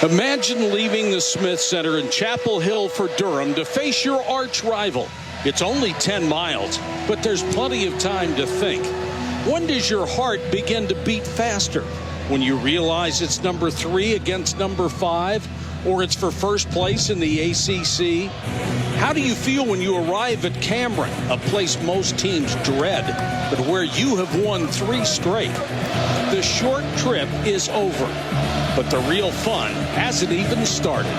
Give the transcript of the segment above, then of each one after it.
Imagine leaving the Smith Center in Chapel Hill for Durham to face your arch rival. It's only 10 miles, but there's plenty of time to think. When does your heart begin to beat faster? When you realize it's number 3 against number 5, or it's for first place in the ACC? How do you feel when you arrive at Cameron, a place most teams dread, but where you have won 3 straight? The short trip is over, but the real fun hasn't even started.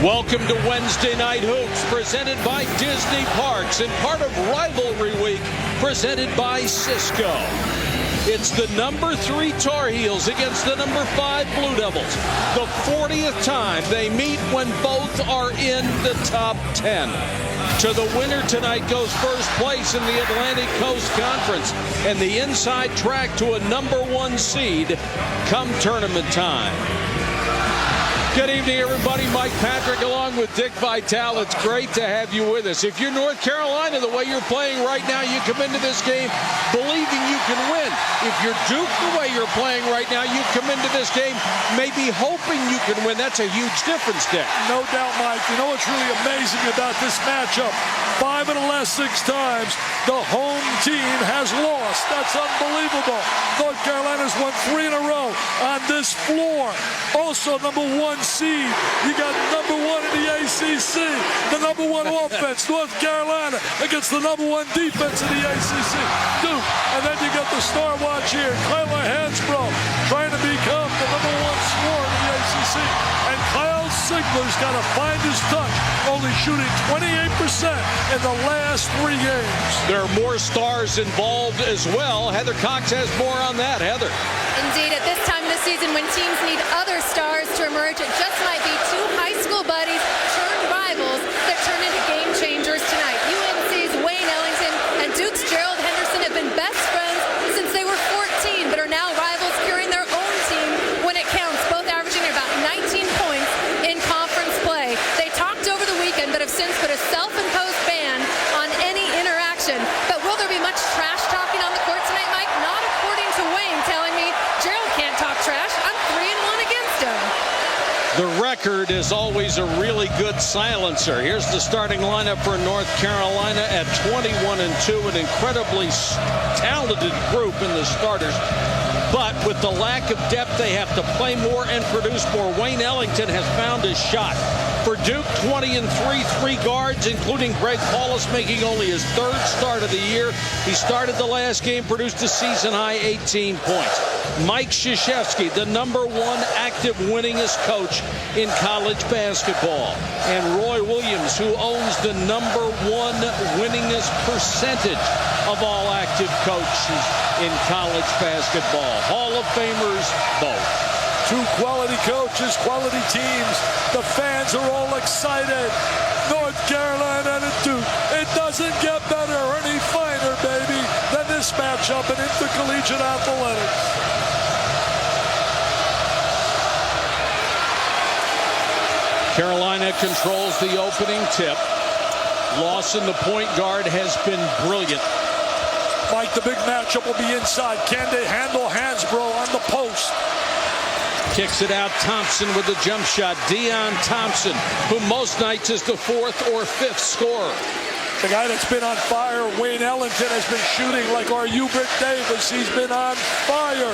Welcome to Wednesday Night Hoops, presented by Disney Parks and part of Rivalry Week, presented by Cisco. It's the number 3 Tar Heels against the number 5 Blue Devils. The 40th time they meet when both are in the top 10. To the winner tonight goes first place in the Atlantic Coast Conference and the inside track to a number 1 seed come tournament time. Good evening, everybody. Mike Patrick along with Dick Vitale. It's great to have you with us. If you're North Carolina, the way you're playing right now, you come into this game believing you can win. If you're Duke, the way you're playing right now, you come into this game maybe hoping you can win. That's a huge difference, Dick. No doubt, Mike. You know what's really amazing about this matchup? 5 of the last 6 times, the home team has lost. That's unbelievable. North Carolina's won 3 in a row on this floor. Also, number 1 seed. You got number 1 in the ACC, the number 1 offense, North Carolina, against the number 1 defense in the ACC, Duke. And then you got the star watch here, Kyle Hansbrough, trying to become the number 1 scorer in the ACC. And Kyle Sigler's got to find his touch, only shooting 28% in the last 3 games. There are more stars involved as well. Heather Cox has more on that. Heather. Indeed, at this time of the season when teams need other stars to emerge, it just might be 2 high school buddies turned rivals that turn into game changers tonight. UNC's Wayne Ellington and Duke's Gerald Henderson have been best friends since they were 14, but are now rivals carrying their own team when it counts, both averaging about 19 points in conference play. They talked over the weekend, but have since put a self-imposed ban on any interaction. But will there be much trash talking on the court tonight, Mike? Not according to Wayne telling me Gerald can't talk trash. I'm 3-1 against him. The record is always a really good silencer. Here's the starting lineup for North Carolina at 21-2, an incredibly talented group in the starters. But with the lack of depth, they have to play more and produce more. Wayne Ellington has found his shot. For Duke, 20-3, 3 guards, including Greg Paulus, making only his 3rd start of the year. He started the last game, produced a season-high 18 points. Mike Krzyzewski, the number 1 active winningest coach in college basketball. And Roy Williams, who owns the number 1 winningest percentage of all active coaches in college basketball. Hall of Famers both. 2 quality coaches, quality teams. The fans are all excited. North Carolina and Duke. It doesn't get better or any finer, baby, than this matchup in intercollegiate athletics. Carolina controls the opening tip. Lawson, the point guard, has been brilliant. Mike, the big matchup will be inside. Can they handle Hansbrough on the post? Kicks it out. Thompson with the jump shot. Deion Thompson, who most nights is the 4th or 5th scorer. The guy that's been on fire, Wayne Ellington, has been shooting like our Hubert Davis. He's been on fire.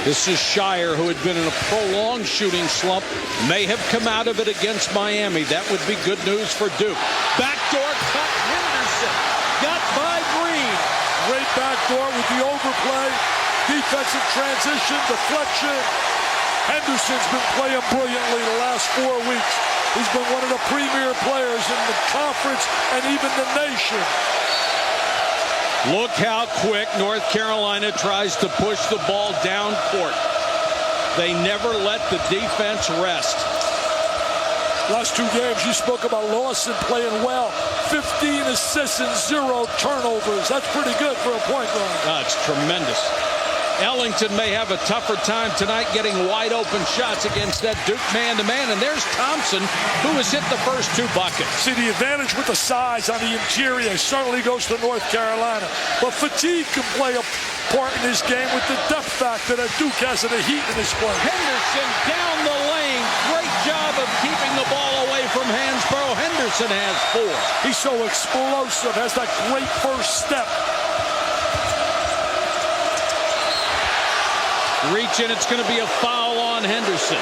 This is Shire, who had been in a prolonged shooting slump, may have come out of it against Miami. That would be good news for Duke. Backdoor cut. Henderson got by Green. Great backdoor with the overplay. Defensive transition, deflection. Henderson's been playing brilliantly the last 4 weeks. He's been one of the premier players in the conference and even the nation. Look how quick North Carolina tries to push the ball down court. They never let the defense rest. Last 2 games, you spoke about Lawson playing well. 15 assists and 0 turnovers. That's pretty good for a point guard. That's tremendous. Ellington may have a tougher time tonight getting wide open shots against that Duke man-to-man. And there's Thompson, who has hit the first 2 buckets. See, the advantage with the size on the interior certainly goes to North Carolina. But fatigue can play a part in this game with the depth factor that Duke has in the heat in this play. Henderson down the lane. Great job of keeping the ball away from Hansbrough. Henderson has 4. He's so explosive, has that great first step. Reach in, it's going to be a foul on Henderson.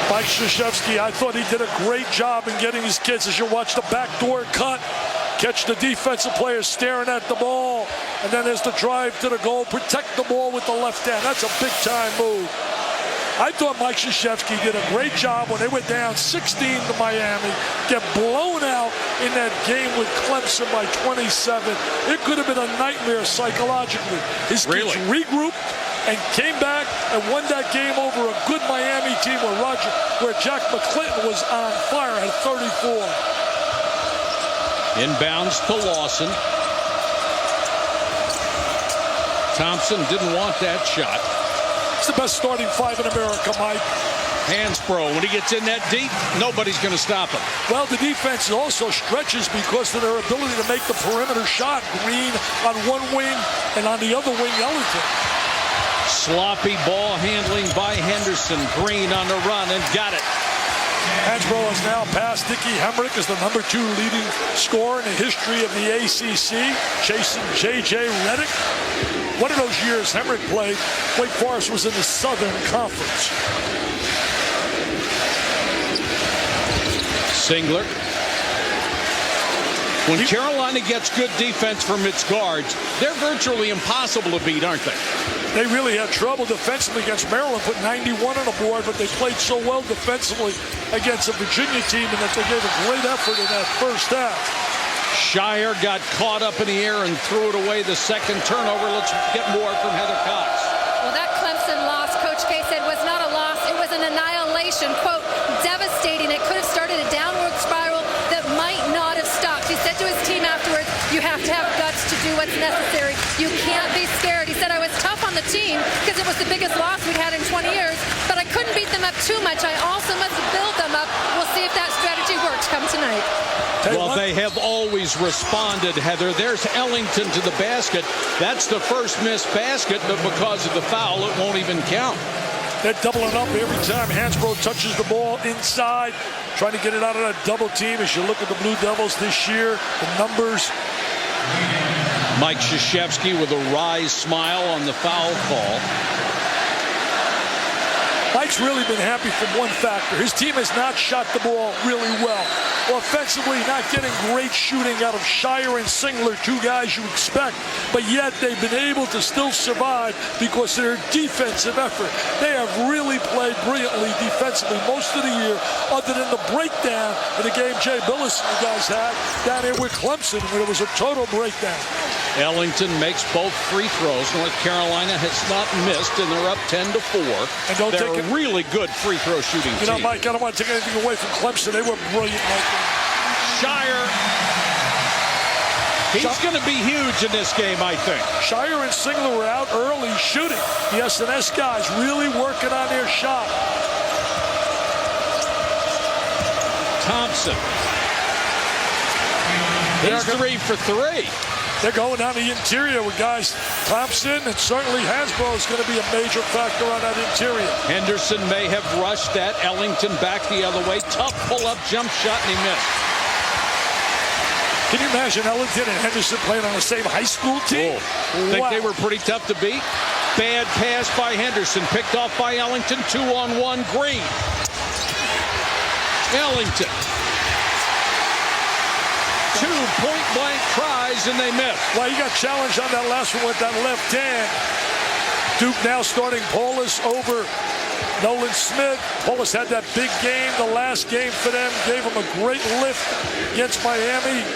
Mike Krzyzewski, I thought he did a great job in getting his kids. As you watch the backdoor cut, catch the defensive players staring at the ball, and then there's the drive to the goal, protect the ball with the left hand. That's a big-time move. I thought Mike Krzyzewski did a great job when they went down 16 to Miami, get blown out in that game with Clemson by 27. It could have been a nightmare psychologically. His kids regrouped and came back and won that game over a good Miami team where Jack McClinton was on fire at 34. Inbounds to Lawson. Thompson didn't want that shot. It's the best starting 5 in America, Mike. Hansbrough, when he gets in that deep, nobody's going to stop him. Well, the defense also stretches because of their ability to make the perimeter shot. Green on one wing and on the other wing, Ellington. Sloppy ball handling by Henderson. Green on the run and got it. Hansbrough has now passed Dickie Hemrick as the #2 leading scorer in the history of the ACC, chasing J.J. Redick. One of those years Hemrick played, Wake Forest was in the Southern Conference. Singler. When Carolina gets good defense from its guards, they're virtually impossible to beat, aren't they? They really had trouble defensively against Maryland, put 91 on the board, but they played so well defensively against a Virginia team and that they gave a great effort in that first half. Shire got caught up in the air and threw it away. The second turnover. Let's get more from Heather Cox. Well, that Clemson loss, Coach K said, was not a loss. It was an annihilation. Quote, devastating. It could have started a downward spiral that might not have stopped. He said to his team afterwards, you have to have guts to do what's necessary. You can't be scared. He said, I was tough on the team because it was the biggest loss we'd had in 20 years, but I couldn't beat them up too much. I also must build them up. We'll see if that strategy works come tonight. Well, they have always responded, Heather. There's Ellington to the basket. That's the first missed basket, but because of the foul, it won't even count. They're doubling up every time Hansbrough touches the ball inside, trying to get it out of that double team. As you look at the Blue Devils this year, the numbers. Mike Krzyzewski with a wry smile on the foul call. Mike's really been happy from one factor. His team has not shot the ball really well. Offensively, not getting great shooting out of Shire and Singler, 2 guys you expect, but yet they've been able to still survive because of their defensive effort. They have really played brilliantly defensively most of the year, other than the breakdown in the game Jay Billis and the guys had down here with Clemson, where it was a total breakdown. Ellington makes both free throws. North Carolina has not missed, and they're up 10-4. And they're a really good free throw shooting team. You know, Mike, I don't want to take anything away from Clemson. They were brilliant, Mike. Shire. He's going to be huge in this game, I think. Shire and Singler were out early shooting. The S&S guys really working on their shot. Thompson. He's 3 for 3. They're going down the interior with guys Thompson, and certainly Hansbrough is going to be a major factor on that interior. Henderson may have rushed that. Ellington back the other way. Tough pull-up jump shot, and he missed. Can you imagine Ellington and Henderson playing on the same high school team? Think they were pretty tough to beat? Bad pass by Henderson. Picked off by Ellington. 2-on-1 Green. Ellington. 2 point-blank tries, and they missed. Well, he got challenged on that last one with that left hand. Duke now starting Paulus over Nolan Smith. Paulus had that big game, the last game for them. Gave him a great lift against Miami.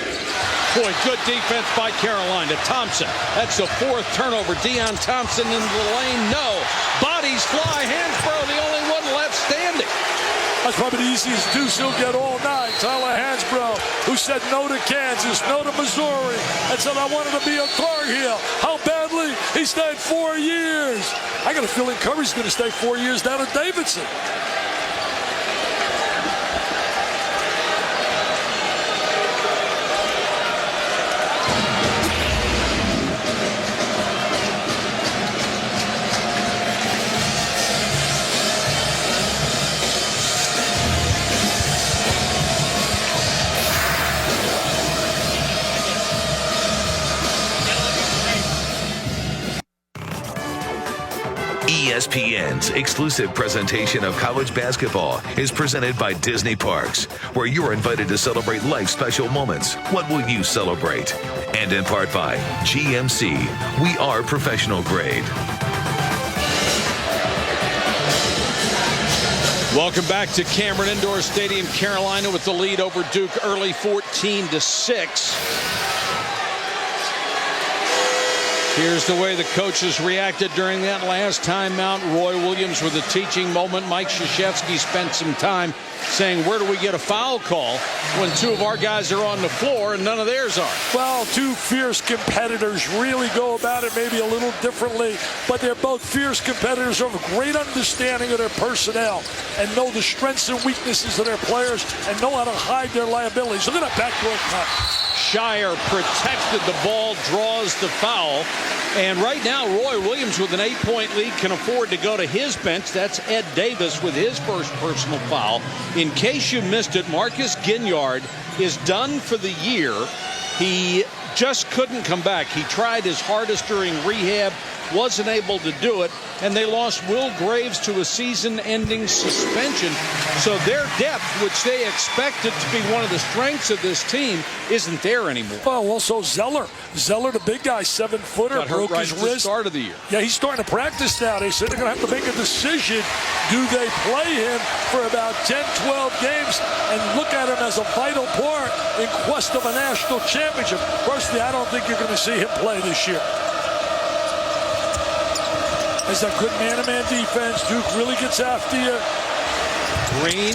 Boy, good defense by Carolina. Thompson, that's the 4th turnover. Deion Thompson into the lane, no. Bodies fly. Hansbrough, the only one left standing. That's probably the easiest deuce he'll get all night. Tyler Hansbrough, who said no to Kansas, no to Missouri, and said, I wanted to be a Tar Heel. How badly? He stayed 4 years. I got a feeling Curry's going to stay 4 years down at Davidson. ESPN's exclusive presentation of college basketball is presented by Disney Parks, where you're invited to celebrate life's special moments. What will you celebrate? And in part by GMC. We are professional grade. Welcome back to Cameron Indoor Stadium. Carolina with the lead over Duke early, 14-6. Here's the way the coaches reacted during that last timeout. Roy Williams with a teaching moment. Mike Krzyzewski spent some time saying, where do we get a foul call when two of our guys are on the floor and none of theirs are? Well, two fierce competitors really go about it maybe a little differently, but they're both fierce competitors who have a great understanding of their personnel and know the strengths and weaknesses of their players and know how to hide their liabilities. Look at that backdoor cut. Shire protected the ball, draws the foul. And right now, Roy Williams with an 8-point lead can afford to go to his bench. That's Ed Davis with his first personal foul. In case you missed it, Marcus Ginyard is done for the year. He just couldn't come back. He tried his hardest during rehab, wasn't able to do it, and they lost Will Graves to a season-ending suspension. So their depth, which they expected to be one of the strengths of this team, isn't there anymore. Well, also Zeller. Zeller, the big guy, 7-footer, broke his wrist. Start of the year. Yeah, he's starting to practice now. They said they're going to have to make a decision. Do they play him for about 10, 12 games and look at him as a vital part in quest of a national championship? Personally, I don't think you're going to see him play this year. It's a good man-to-man defense. Duke really gets after you. Green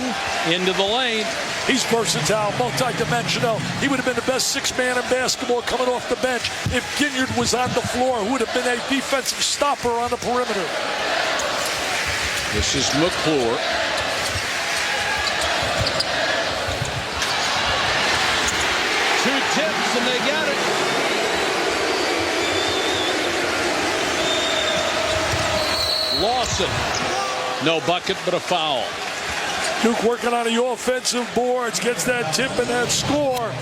into the lane. He's versatile, multi-dimensional. He would have been the best six-man in basketball coming off the bench if Ginyard was on the floor, who would have been a defensive stopper on the perimeter. This is McClure. Two tips, and they got it. Lawson. No bucket, but a foul. Duke working on the offensive boards, gets that tip and that score.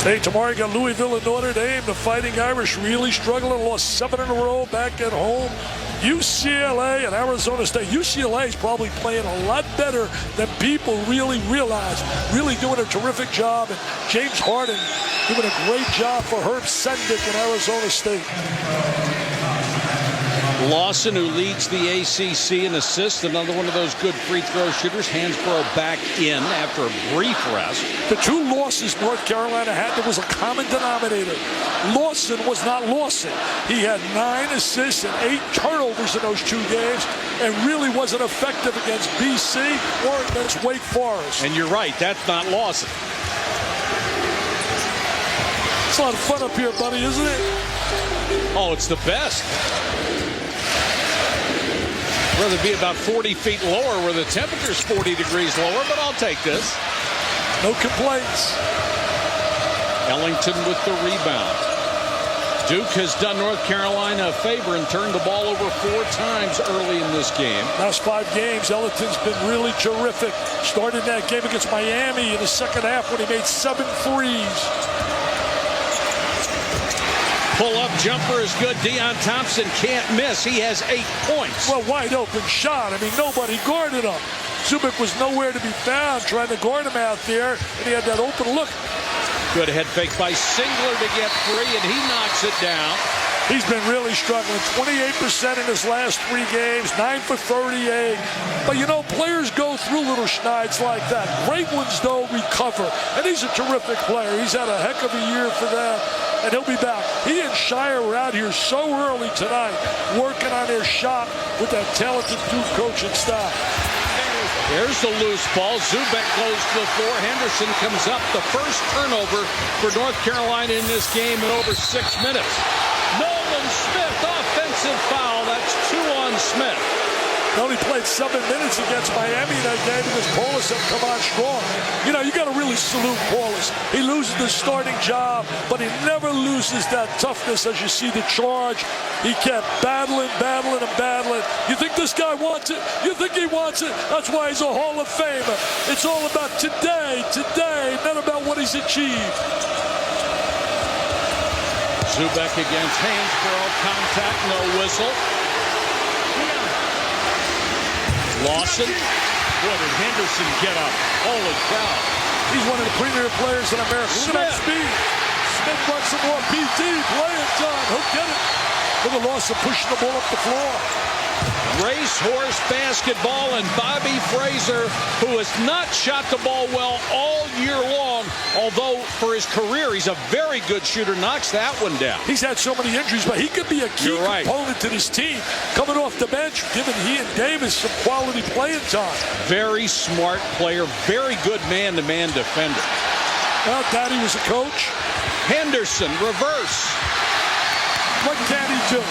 Hey, tomorrow you got Louisville and Notre Dame. The Fighting Irish really struggling, lost 7 in a row back at home. UCLA and Arizona State. UCLA is probably playing a lot better than people really realize. Really doing a terrific job. And James Harden doing a great job for Herb Sendick in Arizona State. Lawson, who leads the ACC in assists, another one of those good free throw shooters. Hansbrough back in after a brief rest. The two losses North Carolina had, there was a common denominator. Lawson was not Lawson. He had 9 assists and 8 turnovers in those 2 games and really wasn't effective against BC or against Wake Forest. And you're right, that's not Lawson. It's a lot of fun up here, buddy, isn't it? Oh, it's the best. Rather be about 40 feet lower where the temperature's 40 degrees lower, but I'll take this. No complaints. Ellington with the rebound. Duke has done North Carolina a favor and turned the ball over 4 times early in this game. Last 5 games, Ellington's been really terrific. Started that game against Miami in the second half when he made 7 threes. Pull-up jumper is good. Deion Thompson can't miss. He has 8 points. Well, wide open shot. I mean, nobody guarded him. Zubik was nowhere to be found trying to guard him out there, and he had that open look. Good head fake by Singler to get free, and he knocks it down. He's been really struggling. 28% in his last 3 games, 9 for 38. But, you know, players go through little schneiden like that. Great ones, though, recover. And he's a terrific player. He's had a heck of a year for them, and he'll be back. He and Shire were out here so early tonight working on their shot with that talented Duke coaching staff. There's the loose ball. Zubek goes to the floor. Henderson comes up. The first turnover for North Carolina in this game in over 6 minutes. Nolan Smith, offensive foul. That's 2 on Smith. He only played 7 minutes against Miami that game because Paulus had come on strong. You know, you got to really salute Paulus. He loses the starting job, but he never loses that toughness as you see the charge. He kept battling. You think this guy wants it? You think he wants it? That's why he's a Hall of Famer. It's all about today, not about what he's achieved. Zubek against Hansbrough. Contact, no whistle. Lawson. Boy, did Henderson get up. Holy cow. He's one of the premier players in America. Look at that speed. Smith wants some more PT. Playing time. He'll get it. Look at Lawson pushing the ball up the floor. Racehorse basketball, and Bobby Fraser, who has not shot the ball well all year long, although for his career he's a very good shooter, knocks that one down. He's had so many injuries, but he could be a key component to this team. Coming off the bench, giving he and Davis some quality playing time. Very smart player, very good man-to-man defender. Well, Daddy was a coach. Henderson, reverse. What can he do?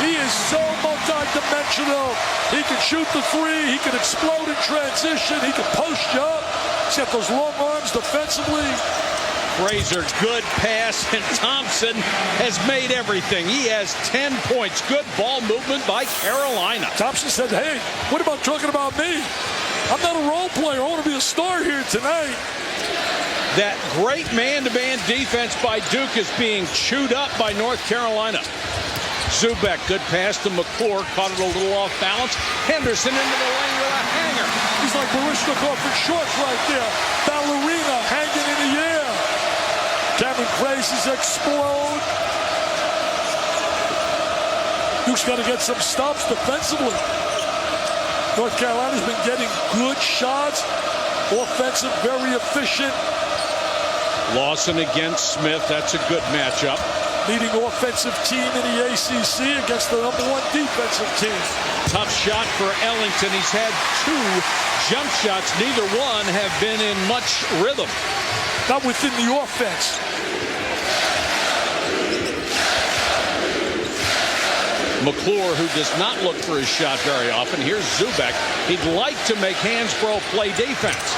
He is so multi-dimensional. He can shoot the 3. He can explode in transition. He can post you up. He's got those long arms defensively. Fraser, good pass, and Thompson has made everything. He has 10 points. Good ball movement by Carolina. Thompson said, hey, what about talking about me? I'm not a role player. I want to be a star here tonight. That great man-to-man defense by Duke is being chewed up by North Carolina. Zubek, good pass to McClure, caught it a little off balance. Henderson into the lane with a hanger. He's like Barishnikov in shorts right there. Ballerina hanging in the air. Cameron Crazies explode. Duke's got to get some stops defensively. North Carolina's been getting good shots. Offensive, very efficient. Lawson against Smith. That's a good matchup. Leading offensive team in the ACC against the #1 defensive team. Tough shot for Ellington. He's had 2 jump shots. Neither one have been in much rhythm. Not within the offense. McClure, who does not look for his shot very often. Here's Zubek. He'd like to make Hansbrough play defense.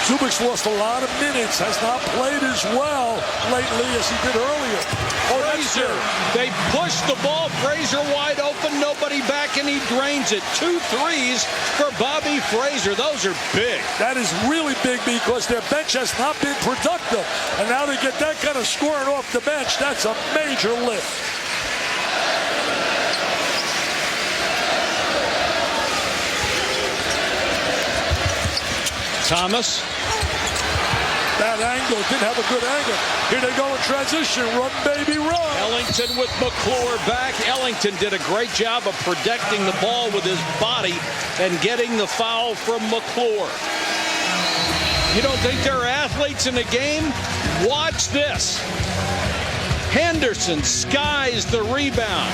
Zubek's lost a lot of minutes, has not played as well lately as he did earlier. Fraser, they push the ball. Fraser wide open, nobody back, and he drains it. 2 threes for Bobby Fraser. Those are big. That is really big because their bench has not been productive. And now they get that kind of scoring off the bench. That's a major lift. Thomas. That angle, didn't have a good angle. Here they go in transition. Run, baby, run. Ellington with McClure back. Ellington did a great job of protecting the ball with his body and getting the foul from McClure. You don't think there are athletes in the game? Watch this. Henderson skies the rebound.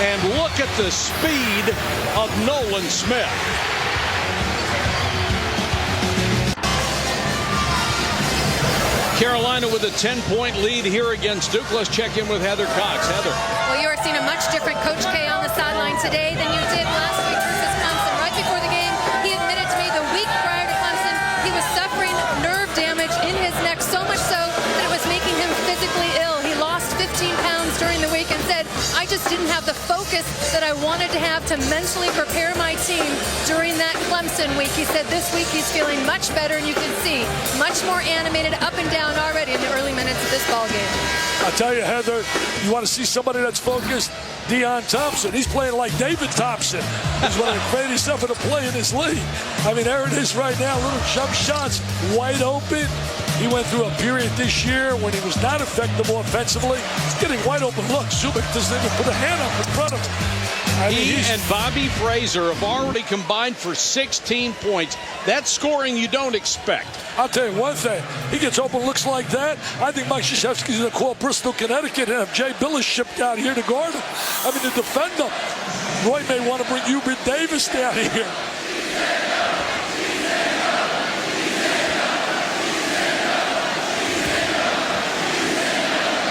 And look at the speed of Nolan Smith. Carolina with a 10-point lead here against Duke. Let's check in with Heather Cox. Heather. Well, you are seeing a much different Coach K on the sideline today than you did last week versus Clemson. Right before the game, he admitted to me the week prior to Clemson, he was suffering nerve damage in his neck, so much so that it was making him physically ill. He lost 15 pounds during the week and said, I just didn't have the focus that I wanted to have to mentally prepare my team during that Clemson week. He said this week he's feeling much better, and you can see much more animated up and down already in the early minutes of this ball game. I'll tell you, Heather, you want to see somebody that's focused? Deion Thompson. He's playing like David Thompson. He's one of the greatest ever to play in this league. I mean, there it is right now. Little jump shots, wide open. He went through a period this year when he was not effective offensively. He's getting wide open looks. Zubik doesn't even put a hand up in front of him. He and Bobby Fraser have already combined for 16 points. That's scoring you don't expect. I'll tell you one thing. He gets open looks like that. I think Mike Krzyzewski's going to call Bristol, Connecticut and have Jay Billis shipped out here to guard him. I mean, to defend him. Roy may want to bring Hubert Davis down here.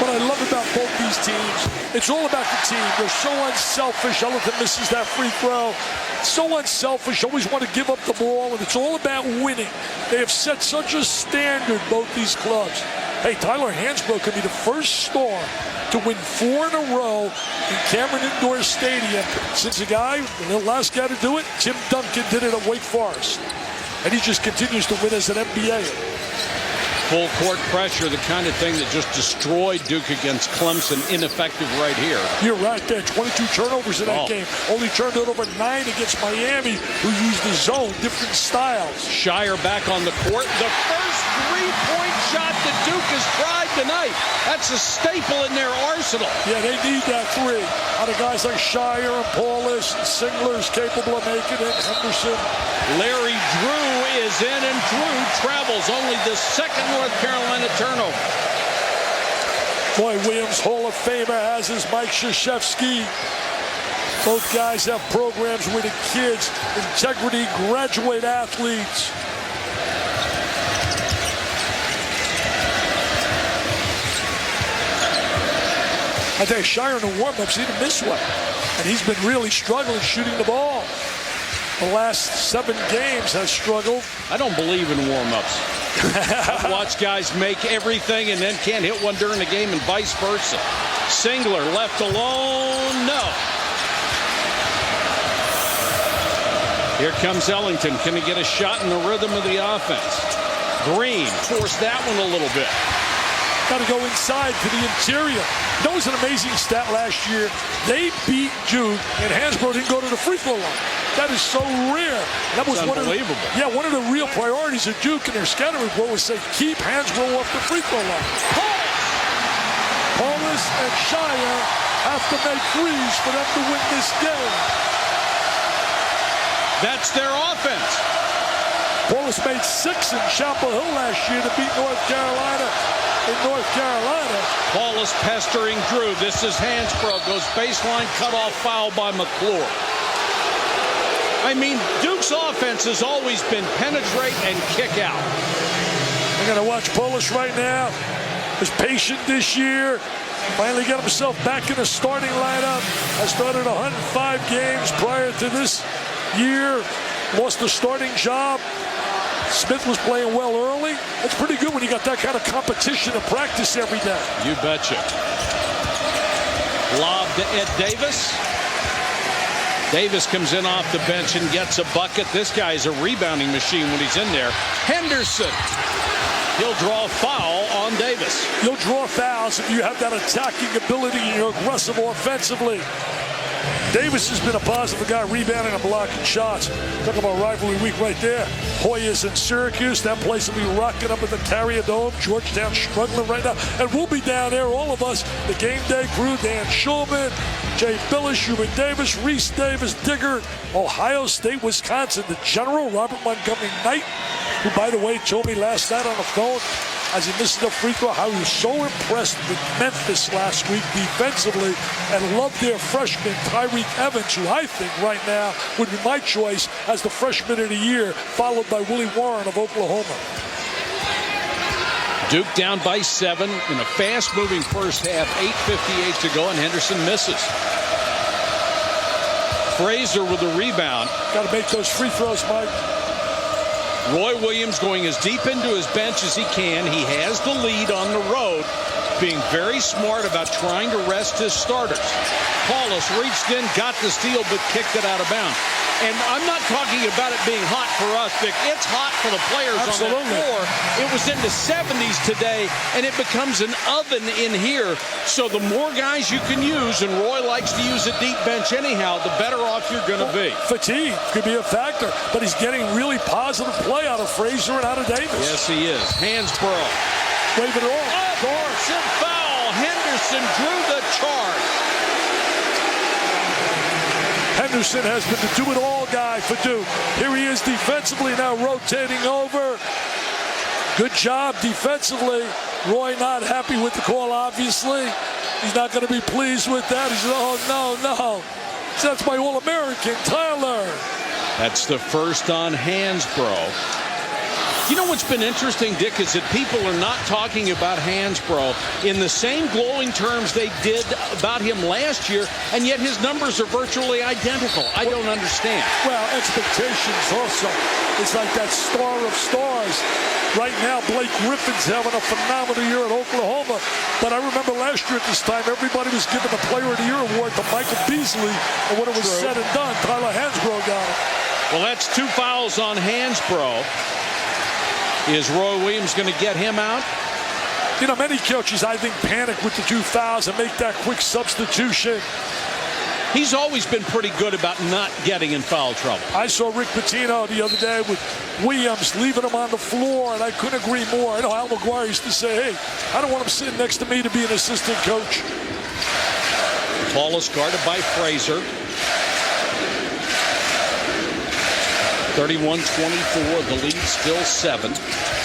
What I love about both these teams, it's all about the team. They're so unselfish. Ellington misses that free throw. So unselfish, always want to give up the ball, and it's all about winning. They have set such a standard, both these clubs. Hey, Tyler Hansbrough could be the first star to win 4 in a row in Cameron Indoor Stadium since the last guy to do it, Tim Duncan, did it at Wake Forest. And he just continues to win as an NBA. Full court pressure, the kind of thing that just destroyed Duke against Clemson, ineffective right here. You're right there, 22 turnovers in that game. Only turned it over 9 against Miami, who used the zone, different styles. Shire back on the court. The first three-point shot that Duke has tried tonight. That's a staple in their arsenal. Yeah, they need that three. Out of guys like Shire and Paulus and Singler's capable of making it. Henderson. Larry Drew is in, and Drew travels only the second North Carolina turnover. Boy, Williams, Hall of Famer, as is Mike Krzyzewski. Both guys have programs where the kids, integrity, graduate athletes. I think Shire in the warm-ups, he didn't miss one. And he's been really struggling shooting the ball. The last 7 games has struggled. I don't believe in warm-ups. I've watched guys make everything and then can't hit one during the game and vice versa. Singler left alone, no. Here comes Ellington. Can he get a shot in the rhythm of the offense? Green forced that one a little bit. Got to go inside to the interior. That was an amazing stat last year. They beat Duke, and Hansbrough didn't go to the free throw line. That is so rare. That was unbelievable. One of the real priorities of Duke in their scouting report was to keep Hansbrough off the free throw line. Paulus and Shire have to make threes for them to win this game. That's their offense. Paulus made 6 in Chapel Hill last year to beat North Carolina. In North Carolina. Paulus pestering Drew. This is Hansbrough. Goes baseline, cutoff foul by McClure. I mean, Duke's offense has always been penetrate and kick out. I'm going to watch Paulus right now. Was patient this year. Finally got himself back in the starting lineup. I started 105 games prior to this year. Lost the starting job. Smith was playing well early. It's pretty good when you got that kind of competition and practice every day. You betcha. Lob to Ed Davis. Davis comes in off the bench and gets a bucket. This guy's a rebounding machine when he's in there. Henderson. He'll draw a foul on Davis. You'll draw fouls if you have that attacking ability and you're aggressive offensively. Davis has been a positive guy, rebounding and blocking shots. Talk about rivalry week right there. Hoyas and Syracuse. That place will be rocking up at the Carrier Dome. Georgetown struggling right now. And we'll be down there, all of us, the game day crew, Dan Schulman, Jay Billis, Hubert Davis, Reese Davis, Digger, Ohio State, Wisconsin, the General, Robert Montgomery Knight, who, by the way, told me last night on the phone, as he missed the free throw, how he was so impressed with Memphis last week defensively and loved their freshman Tyreek Evans, who I think right now would be my choice as the freshman of the year, followed by Willie Warren of Oklahoma. Duke down by 7 in a fast-moving first half, 8:58 to go, and Henderson misses. Fraser with the rebound. Got to make those free throws, Mike. Roy Williams going as deep into his bench as he can. He has the lead on the road. being very smart about trying to rest his starters. Paulus reached in, got the steal, but kicked it out of bounds. And I'm not talking about it being hot for us, Vic. It's hot for the players on the floor. It was in the 70s today, and it becomes an oven in here. So the more guys you can use, and Roy likes to use a deep bench anyhow, the better off you're going to be. Fatigue could be a factor, but he's getting really positive play out of Frazier and out of Davis. Yes, he is. Hansbrough. Wave it off. Of course, and foul. Henderson drew the charge. Henderson has been the do-it-all guy for Duke. Here he is defensively now rotating over. Good job defensively. Roy not happy with the call, obviously. He's not going to be pleased with that. He said, oh, no. So that's my All-American, Tyler. That's the first on Hansbrough. You know what's been interesting, Dick, is that people are not talking about Hansbrough in the same glowing terms they did about him last year, and yet his numbers are virtually identical. I don't understand. Well, expectations also. It's like that star of stars. Right now, Blake Griffin's having a phenomenal year at Oklahoma. But I remember last year at this time, everybody was giving the Player of the Year award to Michael Beasley. And when it was said and done, Tyler Hansbrough got it. Well, that's 2 fouls on Hansbrough. Is Roy Williams going to get him out? You know, many coaches, I think, panic with the 2 fouls and make that quick substitution. He's always been pretty good about not getting in foul trouble. I saw Rick Pitino the other day with Williams leaving him on the floor, and I couldn't agree more. I know Al McGuire used to say, hey, I don't want him sitting next to me to be an assistant coach. Paulus guarded by Frazier. 31-24, the lead still 7.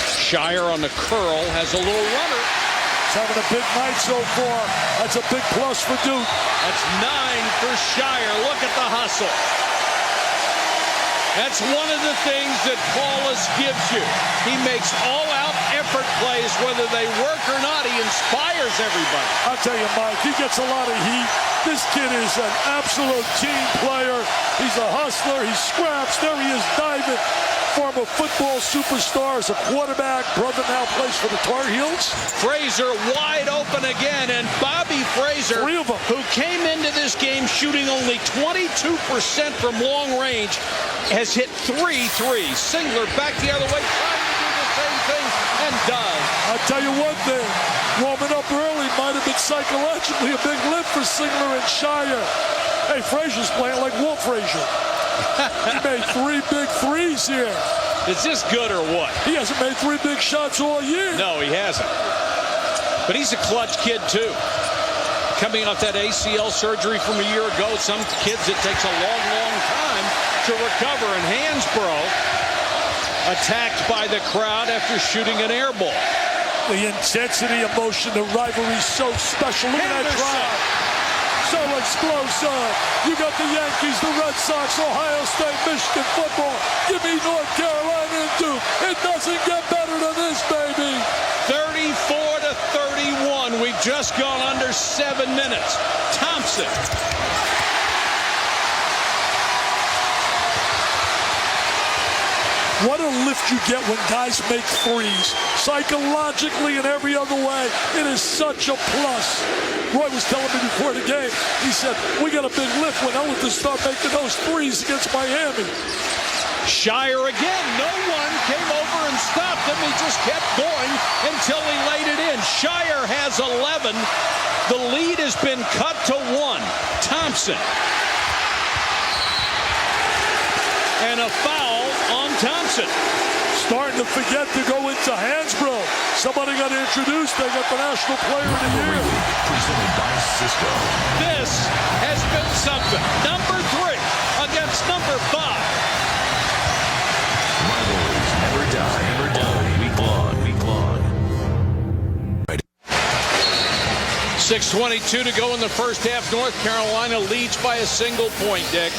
Shire on the curl has a little runner. He's having a big night so far. That's a big plus for Duke. That's 9 for Shire. Look at the hustle. That's one of the things that Paulus gives you. He makes all-out effort plays, whether they work or not. He inspires everybody. I'll tell you, Mike, he gets a lot of heat. This kid is an absolute team player. He's a hustler. He scraps. There he is diving. Former football superstar as a quarterback. Brother now plays for the Tar Heels. Frazier wide open again, and Bobby Frazier, 3 of them, who came into this game shooting only 22% from long range, has hit 3 threes. Singler back the other way, trying to do the same thing, and does. I'll tell you one thing. Warming up early might have been psychologically a big lift for Singler and Shire. Hey, Frazier's playing like Walt Frazier. He made 3 big threes here. Is this good or what? He hasn't made 3 big shots all year. No, he hasn't. But he's a clutch kid, too. Coming off that ACL surgery from a year ago, some kids it takes a long, long time to recover. And Hansbrough attacked by the crowd after shooting an air ball. The intensity, emotion, the rivalry so special. Look at that drive. So explosive. You got the Yankees, the Red Sox, Ohio State, Michigan football. Give me North Carolina and Duke. It doesn't get better than this, baby. 34-31. We've just gone under 7 minutes. Thompson. What a lift you get when guys make threes. Psychologically and every other way, it is such a plus. Roy was telling me before the game, he said, we got a big lift when Ellington start making those threes against Miami. Shire again. No one came over and stopped him. He just kept going until he laid it in. Shire has 11. The lead has been cut to 1. Thompson. And a foul on Thompson. Starting to forget to go into Hansbrough. Somebody got introduced. They got the National Player of the Year. Presented by Cisco. This has been something. Number 3 against number 5. Rivalries never die. Never die. Week long. Week long. 6:22 to go in the first half. North Carolina leads by a single point, Dick.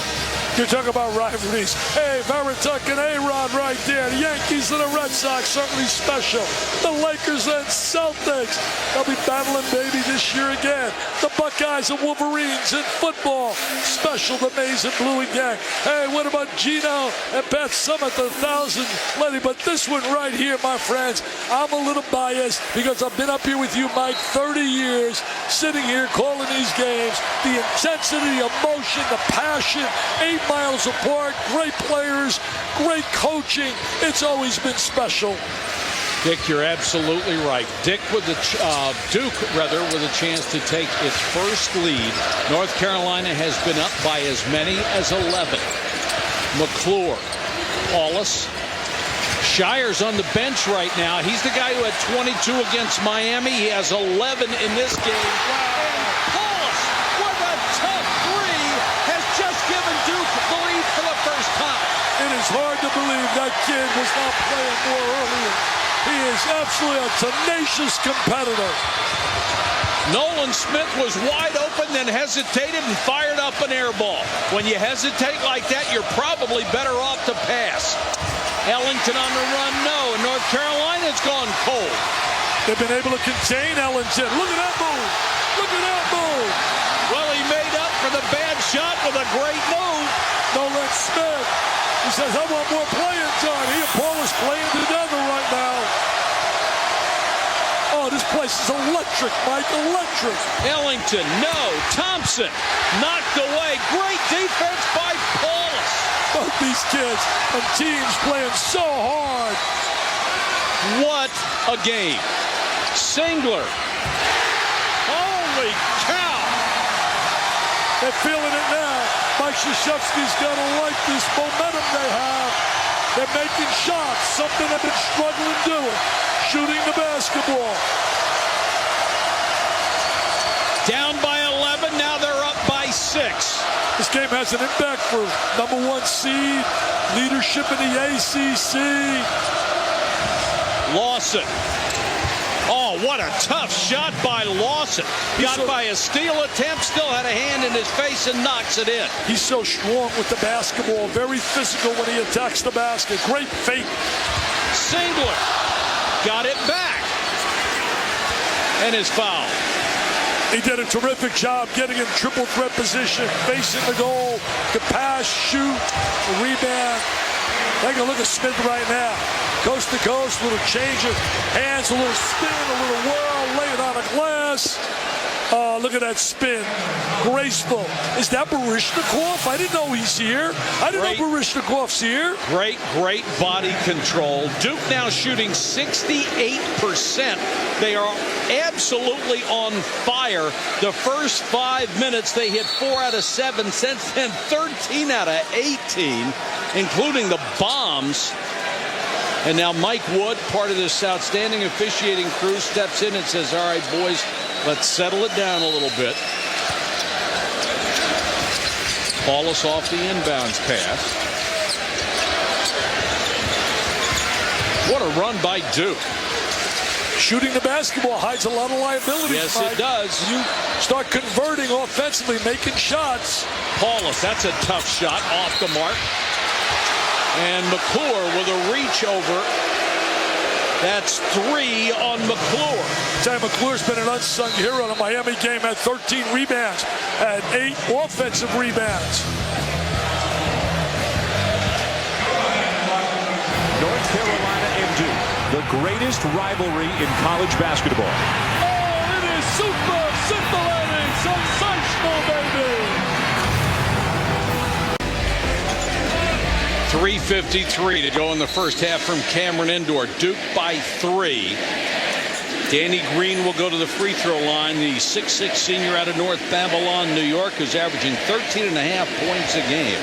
You talk about rivalries. Hey, Veritek and A-Rod right there. The Yankees and the Red Sox, certainly special. The Lakers and Celtics. They'll be battling, baby, this year again. The Buckeyes and Wolverines in football. Special, the Maize and Blue again. Hey, what about Gino and Pat Summitt, the 1,000 lady? But this one right here, my friends, I'm a little biased because I've been up here with you, Mike, 30 years, sitting here calling these games. The intensity, the emotion, the passion, 8 miles apart, great players, great coaching. It's always been special. Dick, you're absolutely right. Duke with a chance to take its first lead. North Carolina has been up by as many as 11. McClure, Paulus, Shire's on the bench right now. He's the guy who had 22 against Miami. He has 11 in this game. And Paulus, with a tough three, has just given Duke the lead for the first time. It is hard to believe that kid was not playing more earlier. He is absolutely a tenacious competitor. Nolan Smith was wide open, then hesitated and fired up an air ball. When you hesitate like that, you're probably better off to pass. Ellington on the run, no. And North Carolina's gone cold. They've been able to contain Ellington. Look at that move. Look at that move. Well, he made up for the bad shot with a great move. Nolan Smith. He says, I want more playing time. He and Paulus playing together right now. Oh, this place is electric, Mike, electric. Ellington, no. Thompson knocked away. Great defense by Paulus. Both these kids and teams playing so hard. What a game. Singler. Holy cow. They're feeling it now. Mike Krzyzewski's got to like this momentum they have. They're making shots, something they've been struggling doing. Shooting the basketball. Down by 11, now they're up by 6. This game has an impact for #1 seed, leadership in the ACC. Lawson. Oh, what a tough shot by Lawson. Got by a steal attempt, still had a hand in his face and knocks it in. He's so strong with the basketball, very physical when he attacks the basket. Great fake. Singler got it back. And is fouled. He did a terrific job getting in triple threat position, facing the goal, to pass, shoot, rebound. Take a look at Smith right now. Coast to coast, little change of hands, a little spin, a little whirl, lay it on a glass. Look at that spin. Graceful. Is that Baryshnikov? I didn't know he's here. I didn't know Baryshnikov's here. Great body control. Duke now shooting 68%. They are absolutely on fire. The first 5 minutes, they hit 4 out of 7. Since then, 13 out of 18, including the bombs. And now Mike Wood, part of this outstanding officiating crew, steps in and says, all right, boys, let's settle it down a little bit. Paulus off the inbounds pass. What a run by Duke. Shooting the basketball hides a lot of liabilities. Yes, Mike. it does. You start converting offensively, making shots. Paulus, that's a tough shot off the mark. And McClure with a reach over. That's 3 on McClure. Ty McClure's been an unsung hero in a Miami game. Had 13 rebounds, had 8 offensive rebounds. North Carolina and Duke, the greatest rivalry in college basketball. Oh, it is super scintillating, sensational, baby. 3:53 to go in the first half from Cameron Indoor. Duke by 3. Danny Green will go to the free throw line. The 6'6" senior out of North Babylon, New York, who's averaging 13.5 points a game.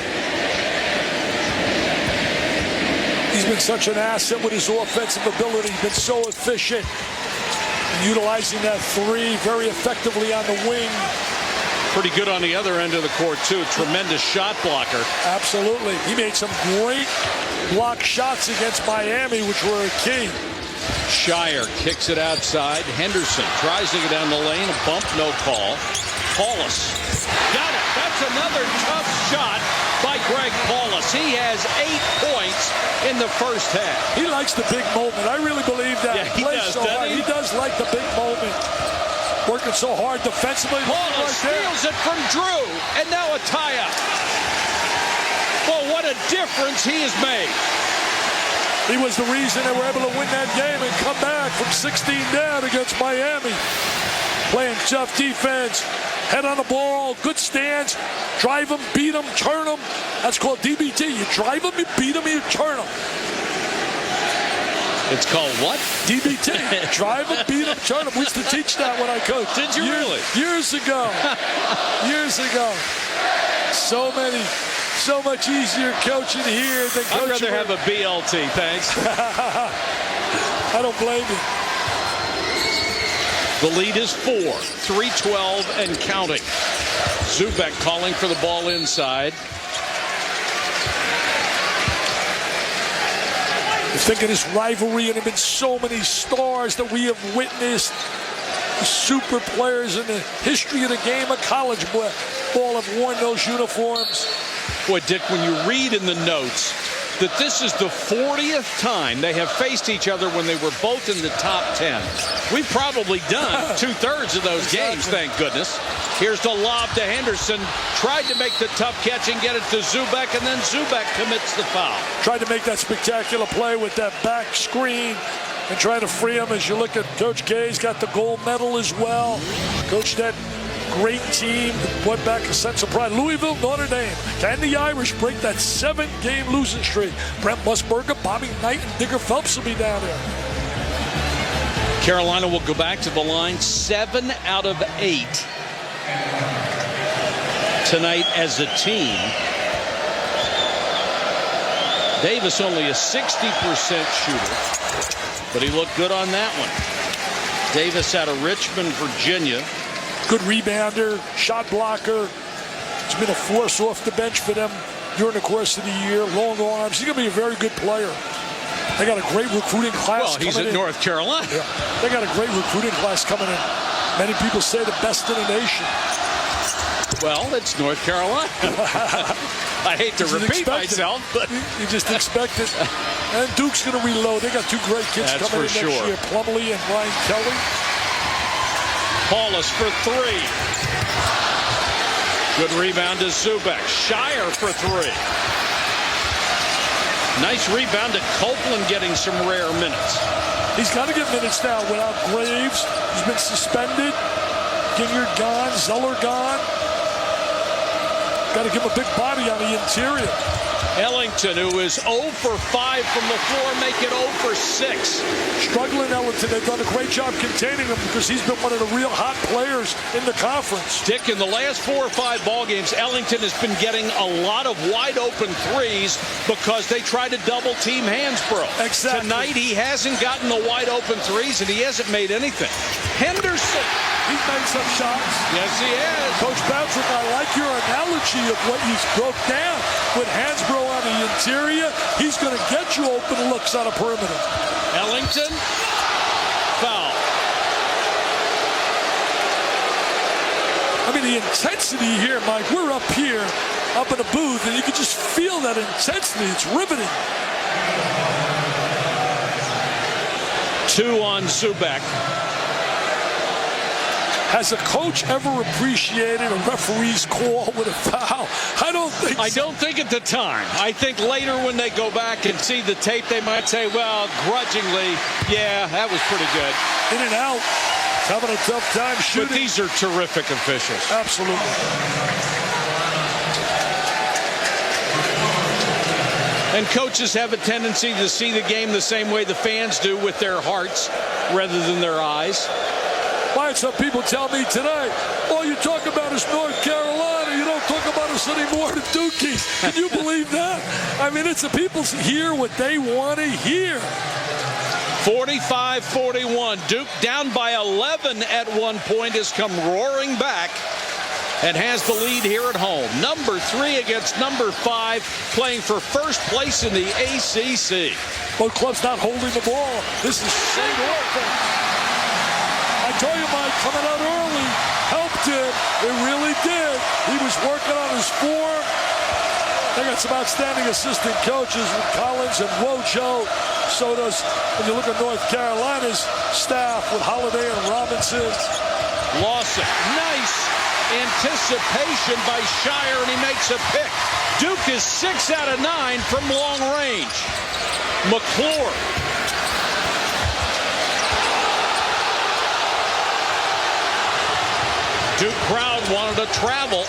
He's been such an asset with his offensive ability. He's been so efficient, utilizing that 3 very effectively on the wing. Pretty good on the other end of the court, too. Tremendous shot blocker. Absolutely. He made some great block shots against Miami, which were a key. Shire kicks it outside. Henderson tries to get down the lane. A bump, no call. Paulus got it. That's another tough shot by Greg Paulus. He has 8 points in the first half. He likes the big moment. I really believe that. Yeah, he does, so hard. He does like the big moment. Working so hard defensively. Paulus steals it from Drew, and now a tie-up. Well, what a difference he has made. He was the reason they were able to win that game and come back from 16 down against Miami. Playing tough defense, head on the ball, good stance, drive them, beat them, turn them. That's called DBT. You drive them, you beat them, you turn them. It's called what? DBT. Drive them, beat them, turn them. We used to teach that when I coached. Did you really? Years ago. Years ago. So much easier coaching here than coaching. I'd rather have a BLT, thanks. I don't blame you. The lead is 4, 3:12 and counting. Zubek calling for the ball inside. I think of this rivalry, and there have been so many stars that we have witnessed. Super players in the history of the game of college ball have worn those uniforms. Boy, Dick, when you read in the notes that this is the 40th time they have faced each other when they were both in the top 10. We've probably done 2/3 of those games, thank goodness. Here's the lob to Henderson. Tried to make the tough catch and get it to Zubek, and then Zubek commits the foul. Tried to make that spectacular play with that back screen and try to free him. As you look at Coach Gay's got the gold medal as well. Coach that great team, went back a sense of pride. Louisville, Notre Dame. Can the Irish break that 7-game losing streak? Brent Musburger, Bobby Knight, and Digger Phelps will be down there. Carolina will go back to the line 7 out of 8 tonight as a team. Davis only a 60% shooter, but he looked good on that one. Davis out of Richmond, Virginia. Good rebounder, shot blocker. He's been a force off the bench for them during the course of the year. Long arms. He's going to be a very good player. They got a great recruiting class. Well, he's at North Carolina. Yeah. They got a great recruiting class coming in. Many people say the best in the nation. Well, it's North Carolina. I hate to repeat myself, but you just expect it. And Duke's going to reload. They got 2 great kids coming in next year, Plumlee and Ryan Kelly. Paulus for 3. Good rebound to Zubek. Shire for 3. Nice rebound to Copeland, getting some rare minutes. He's got to get minutes now without Graves. He's been suspended. Ginyard gone. Zeller gone. Got to give him a big body on the interior. Ellington, who is 0 for 5 from the floor, make it 0 for 6. Struggling Ellington. They've done a great job containing him because he's been one of the real hot players in the conference. Dick, in the last 4 or 5 ball games, Ellington has been getting a lot of wide open threes because they try to double team Hansbrough. Exactly. Tonight he hasn't gotten the wide open threes, and he hasn't made anything. Henderson. He's made some shots. Yes, he has. Coach Patrick, I like your analogy of what you broke down. With Hansbrough on the interior, he's going to get you open looks on a perimeter. Ellington, foul. I mean, the intensity here, Mike, we're up here, up in the booth, and you can just feel that intensity. It's riveting. 2 on Zubek. Has a coach ever appreciated a referee's call with a foul? I don't think so. I don't think at the time. I think later when they go back and see the tape, they might say, well, grudgingly, yeah, that was pretty good. In and out. Having a tough time shooting. But these are terrific officials. Absolutely. And coaches have a tendency to see the game the same way the fans do, with their hearts rather than their eyes. Why some people tell me today, all you talk about is North Carolina. You don't talk about us anymore to Dukies. Can you believe that? I mean, it's the people hear what they want to hear. 45-41. Duke down by 11 at one point has come roaring back and has the lead here at home. Number 3 against number 5, playing for first place in the ACC. Both clubs not holding the ball. This is straight offense. I told you, Mike, coming out early helped him. It really did. He was working on his form. They got some outstanding assistant coaches with Collins and Wojo. So does, when you look at North Carolina's staff with Holiday and Robinson. Lawson, nice anticipation by Shire, and he makes a pick. Duke is 6 out of 9 from long range. McClure. Duke crowd wanted to travel.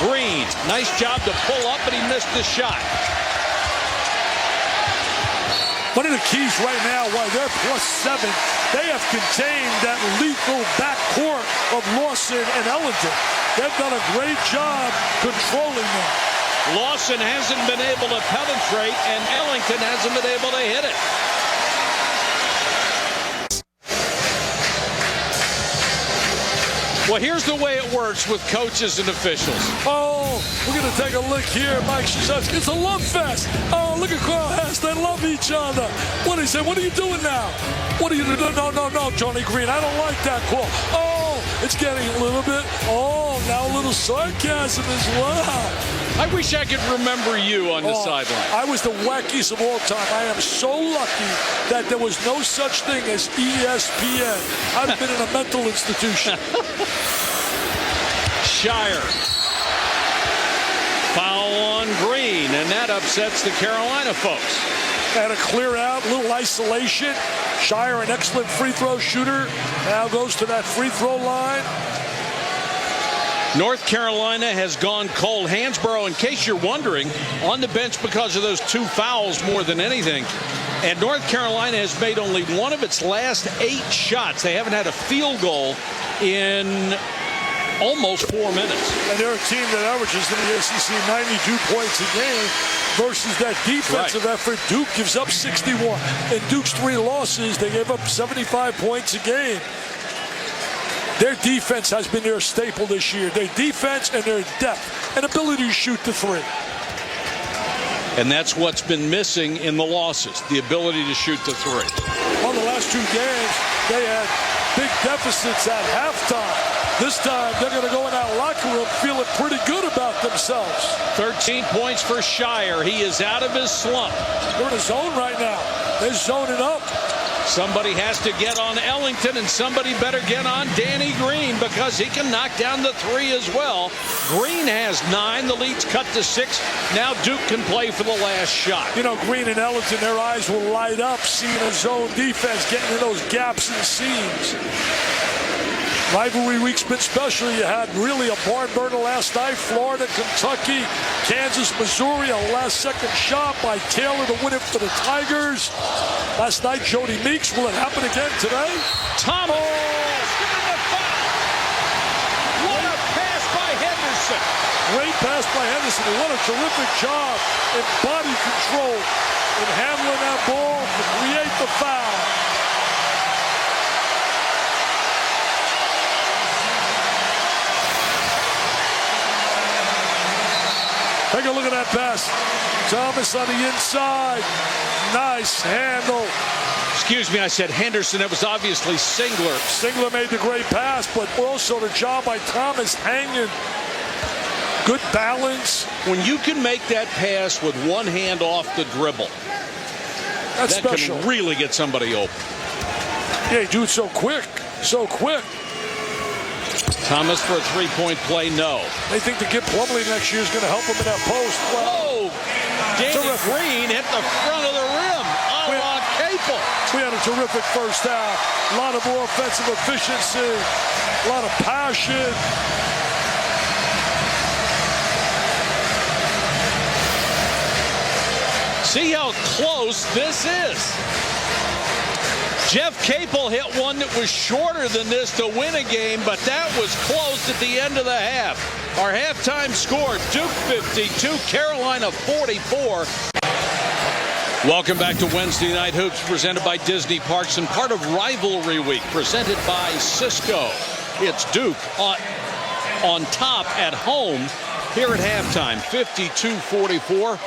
Green, nice job to pull up, but he missed the shot. One of the keys right now, why they're +7, they have contained that lethal backcourt of Lawson and Ellington. They've done a great job controlling them. Lawson hasn't been able to penetrate, and Ellington hasn't been able to hit it. Well, here's the way it works with coaches and officials. Oh, we're going to take a look here. Mike says it's a love fest. Oh, look at Carl Hess. They love each other. What do you say? What are you doing now? What are you doing? No, Johnny Green. I don't like that call. Oh, it's getting a little bit. Oh, now a little sarcasm as well. I wish I could remember you on the sideline. I was the wackiest of all time. I am so lucky that there was no such thing as ESPN. I've been in a mental institution. Shire. Foul on Green, and that upsets the Carolina folks. Had a clear out, little isolation. Shire, an excellent free throw shooter, now goes to that free throw line. North Carolina has gone cold. Hansborough, in case you're wondering, on the bench because of those 2 fouls more than anything. And North Carolina has made only one of its last 8 shots. They haven't had a field goal in almost 4 minutes. And they're a team that averages in the SEC 92 points a game versus that defensive effort. Duke gives up 61. In Duke's 3 losses, they gave up 75 points a game. Their defense has been their staple this year. Their defense and their depth and ability to shoot the 3. And that's what's been missing in the losses, the ability to shoot the 3. On the last 2 games, they had big deficits at halftime. This time, they're going to go in that locker room feeling pretty good about themselves. 13 points for Shire. He is out of his slump. They're in a zone right now. They're zoning up. Somebody has to get on Ellington, and somebody better get on Danny Green because he can knock down the 3 as well. Green has 9. The lead's cut to 6. Now Duke can play for the last shot. You know, Green and Ellington, their eyes will light up seeing a zone defense getting in those gaps and seams. Rivalry week's been special. You had really a barn burner last night. Florida, Kentucky, Kansas, Missouri. A last-second shot by Taylor to win it for the Tigers. Last night, Jody Meeks. Will it happen again today? Thomas. What a pass by Henderson. Great pass by Henderson. And what a terrific job in body control in handling that ball to create the foul. Take a look at that pass. Thomas on the inside. Nice handle. Excuse me, I said Henderson. That was obviously Singler. Singler made the great pass, but also the job by Thomas hanging. Good balance. When you can make that pass with one hand off the dribble, that's that special. Can really get somebody open. Yeah, do it so quick. So quick. Thomas for a 3-point play, no. They think the kid Plumlee next year is going to help him in that post. Whoa! Danny Green hit the front of the rim. A la Capel. We had a terrific first half. A lot of more offensive efficiency. A lot of passion. See how close this is. Jeff Capel hit one that was shorter than this to win a game, but that was close at the end of the half. Our halftime score, Duke 52, Carolina 44. Welcome back to Wednesday Night Hoops, presented by Disney Parks and part of Rivalry Week, presented by Cisco. It's Duke on top at home here at halftime, 52-44.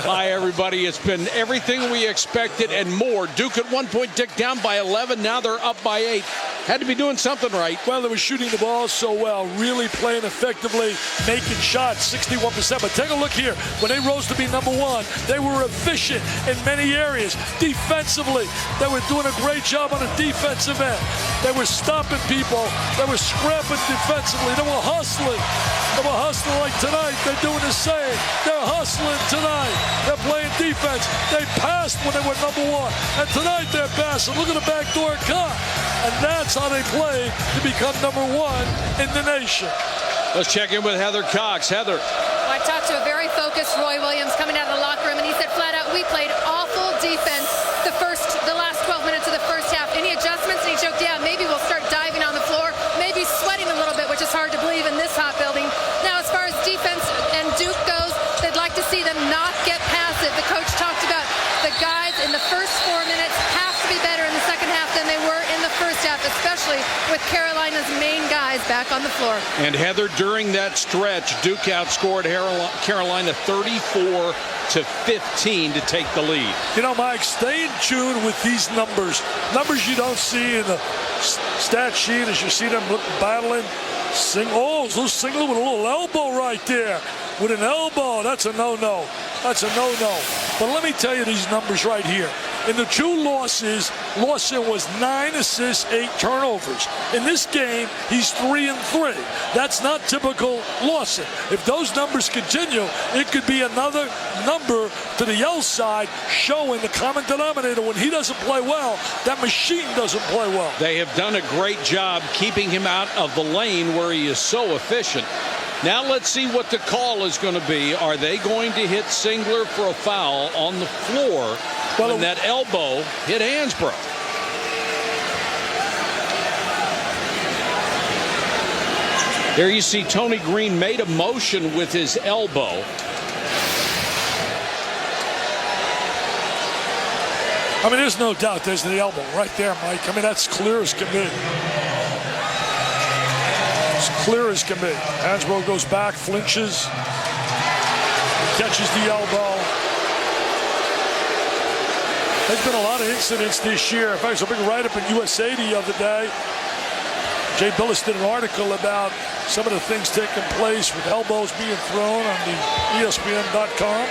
Hi, everybody. It's been everything we expected and more. Duke at one point ticked down by 11. Now they're up by 8. Had to be doing something right. Well, they were shooting the ball so well, really playing effectively, making shots, 61%. But take a look here. When they rose to be number one, they were efficient in many areas. Defensively, they were doing a great job on the defensive end. They were stopping people. They were scrapping defensively. They were hustling. They were hustling like tonight. They're doing the same. They're hustling tonight. They're playing defense. They passed when they were number one. And tonight they're passing. Look at the backdoor cut. And that's how they play to become number one in the nation. Let's check in with Heather Cox. Heather. I talked to a very focused Roy Williams coming out of the locker room, and he said flat out, we played awful defense the last 12 minutes of the first half. Any adjustments? And he joked, yeah, maybe we'll start diving on the floor, maybe sweating a little bit, which is hard to believe in this hot building. Now, as far as defense and Duke goes, they'd like to see them not get passive. The coach talked about the guys in the first 4 minutes have to be better in the second half than they were in the first half, especially with Carolina's main guys back on the floor. And Heather, during that stretch, Duke outscored Carolina 34-15 to take the lead. You know, Mike, stay in tune with these numbers you don't see in the stat sheet as you see them battling. Little Singler with a little elbow right there. With an elbow, that's a no-no. That's a no-no. But let me tell you these numbers right here. In the two losses, Lawson was 9 assists, 8 turnovers. In this game, he's 3-3. That's not typical Lawson. If those numbers continue, it could be another number to the Yale side showing the common denominator. When he doesn't play well, that machine doesn't play well. They have done a great job keeping him out of the lane where he is so efficient. Now let's see what the call is going to be. Are they going to hit Singler for a foul on the floor when that elbow hit Hansbrough? There you see Tony Green made a motion with his elbow. I mean, there's no doubt there's the elbow right there, Mike. I mean, that's clear as can be. Clear as can be. Hansbrough goes back, flinches, catches the elbow. There's been a lot of incidents this year. In fact, there's a big write-up in USA the other day. Jay Billis did an article about some of the things taking place with elbows being thrown on the ESPN.com.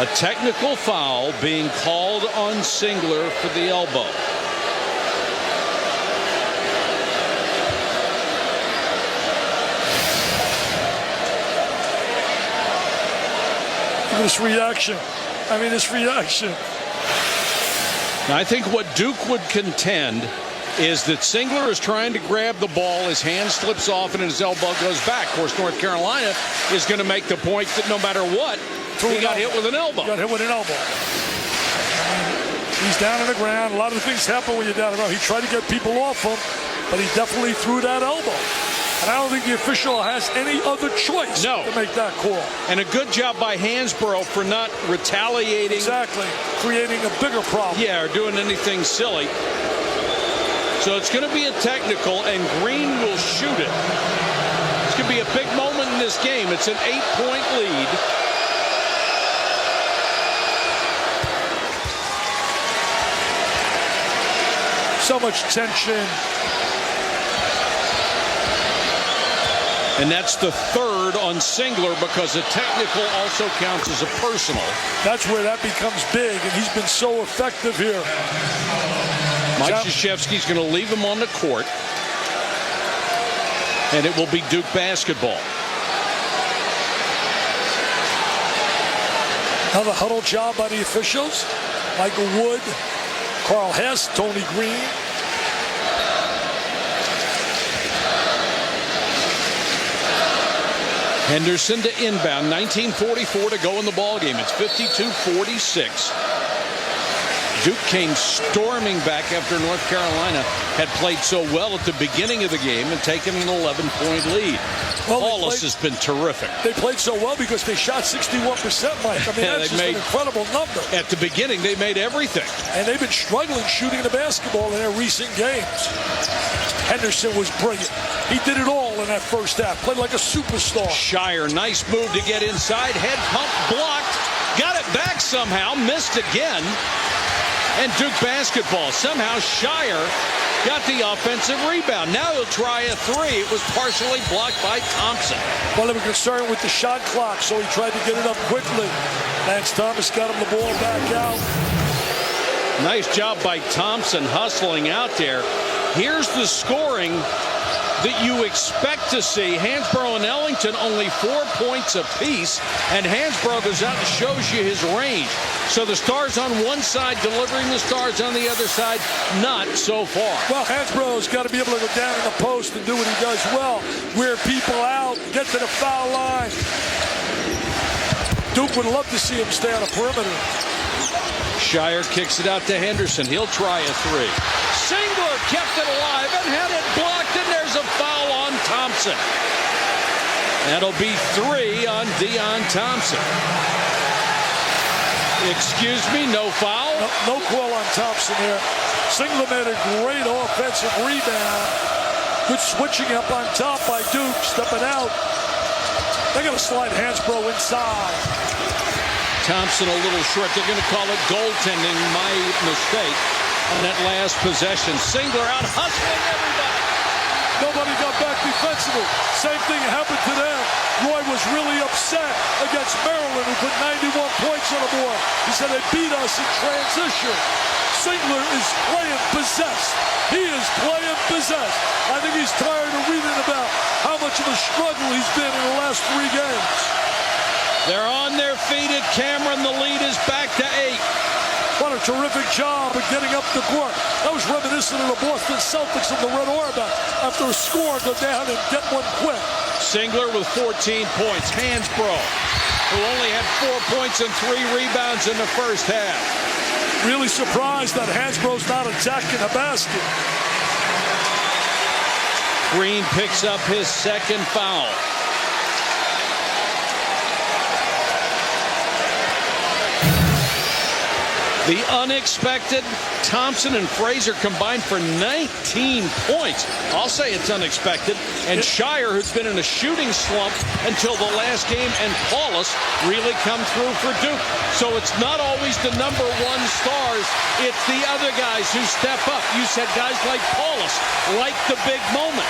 A technical foul being called on Singler for the elbow. This reaction. I mean, this reaction. Now, I think what Duke would contend is that Singler is trying to grab the ball, his hand slips off, and his elbow goes back. Of course, North Carolina is going to make the point that no matter what, he got hit with an elbow. Got hit with an elbow. He's down on the ground. A lot of things happen when you're down on the ground. He tried to get people off him, but he definitely threw that elbow. And I don't think the official has any other choice to make that call. And a good job by Hansbrough for not retaliating. Exactly. Creating a bigger problem. Yeah, or doing anything silly. So it's going to be a technical, and Green will shoot it. It's going to be a big moment in this game. It's an 8-point lead. So much tension. And that's the third on Singler because a technical also counts as a personal. That's where that becomes big, and he's been so effective here. Mike Krzyzewski's going to leave him on the court, and it will be Duke basketball. Another huddle job by the officials. Michael Wood, Carl Hess, Tony Green. Henderson to inbound, 19:44 to go in the ballgame. It's 52-46. Duke came storming back after North Carolina had played so well at the beginning of the game and taken an 11-point lead. Well, Wallace has been terrific. They played so well because they shot 61%, Mike. I mean, that's just an incredible number. At the beginning, they made everything. And they've been struggling shooting the basketball in their recent games. Henderson was brilliant. He did it all in that first half. Played like a superstar. Shire, nice move to get inside. Head pump blocked. Got it back somehow. Missed again. And Duke basketball. Somehow Shire got the offensive rebound. Now he'll try a three. It was partially blocked by Thompson. Well, they were concerned with the shot clock, so he tried to get it up quickly. Lance Thomas got him the ball back out. Nice job by Thompson hustling out there. Here's the scoring that you expect to see. Hansbrough and Ellington only 4 points apiece, and Hansbrough goes out and shows you his range. So the Stars on one side delivering the Stars on the other side, not so far. Well, Hansbrough's got to be able to go down in the post and do what he does well. Wear people out, get to the foul line. Duke would love to see him stay on the perimeter. Shire kicks it out to Henderson. He'll try a three. Singler kept it alive and had it blocked, and there's a foul on Thompson. That'll be 3 on Deon Thompson. Excuse me, no foul? No call on Thompson here. Singler made a great offensive rebound. Good switching up on top by Duke, stepping out. They're going to slide Hansbrough inside. Thompson a little short. They're going to call it goaltending. My mistake on that last possession. Singler out hustling everybody. Nobody got back defensively. Same thing happened to them. Roy was really upset against Maryland, who put 91 points on the board. He said they beat us in transition. Singler is playing possessed. He is playing possessed. I think he's tired of reading about how much of a struggle he's been in the last 3 games. They're on their feet at Cameron. The lead is back to 8. What a terrific job of getting up the court. That was reminiscent of the Boston Celtics and the Red Auerbach. After a score, go down and get one quick. Singler with 14 points. Hansbrough, who only had 4 points and 3 rebounds in the first half. Really surprised that Hansbrough's not attacking the basket. Green picks up his second foul. The unexpected, Thompson and Fraser combined for 19 points. I'll say it's unexpected. And Shire, who's been in a shooting slump until the last game, and Paulus really come through for Duke. So it's not always the number 1 stars. It's the other guys who step up. You said guys like Paulus, like the big moment.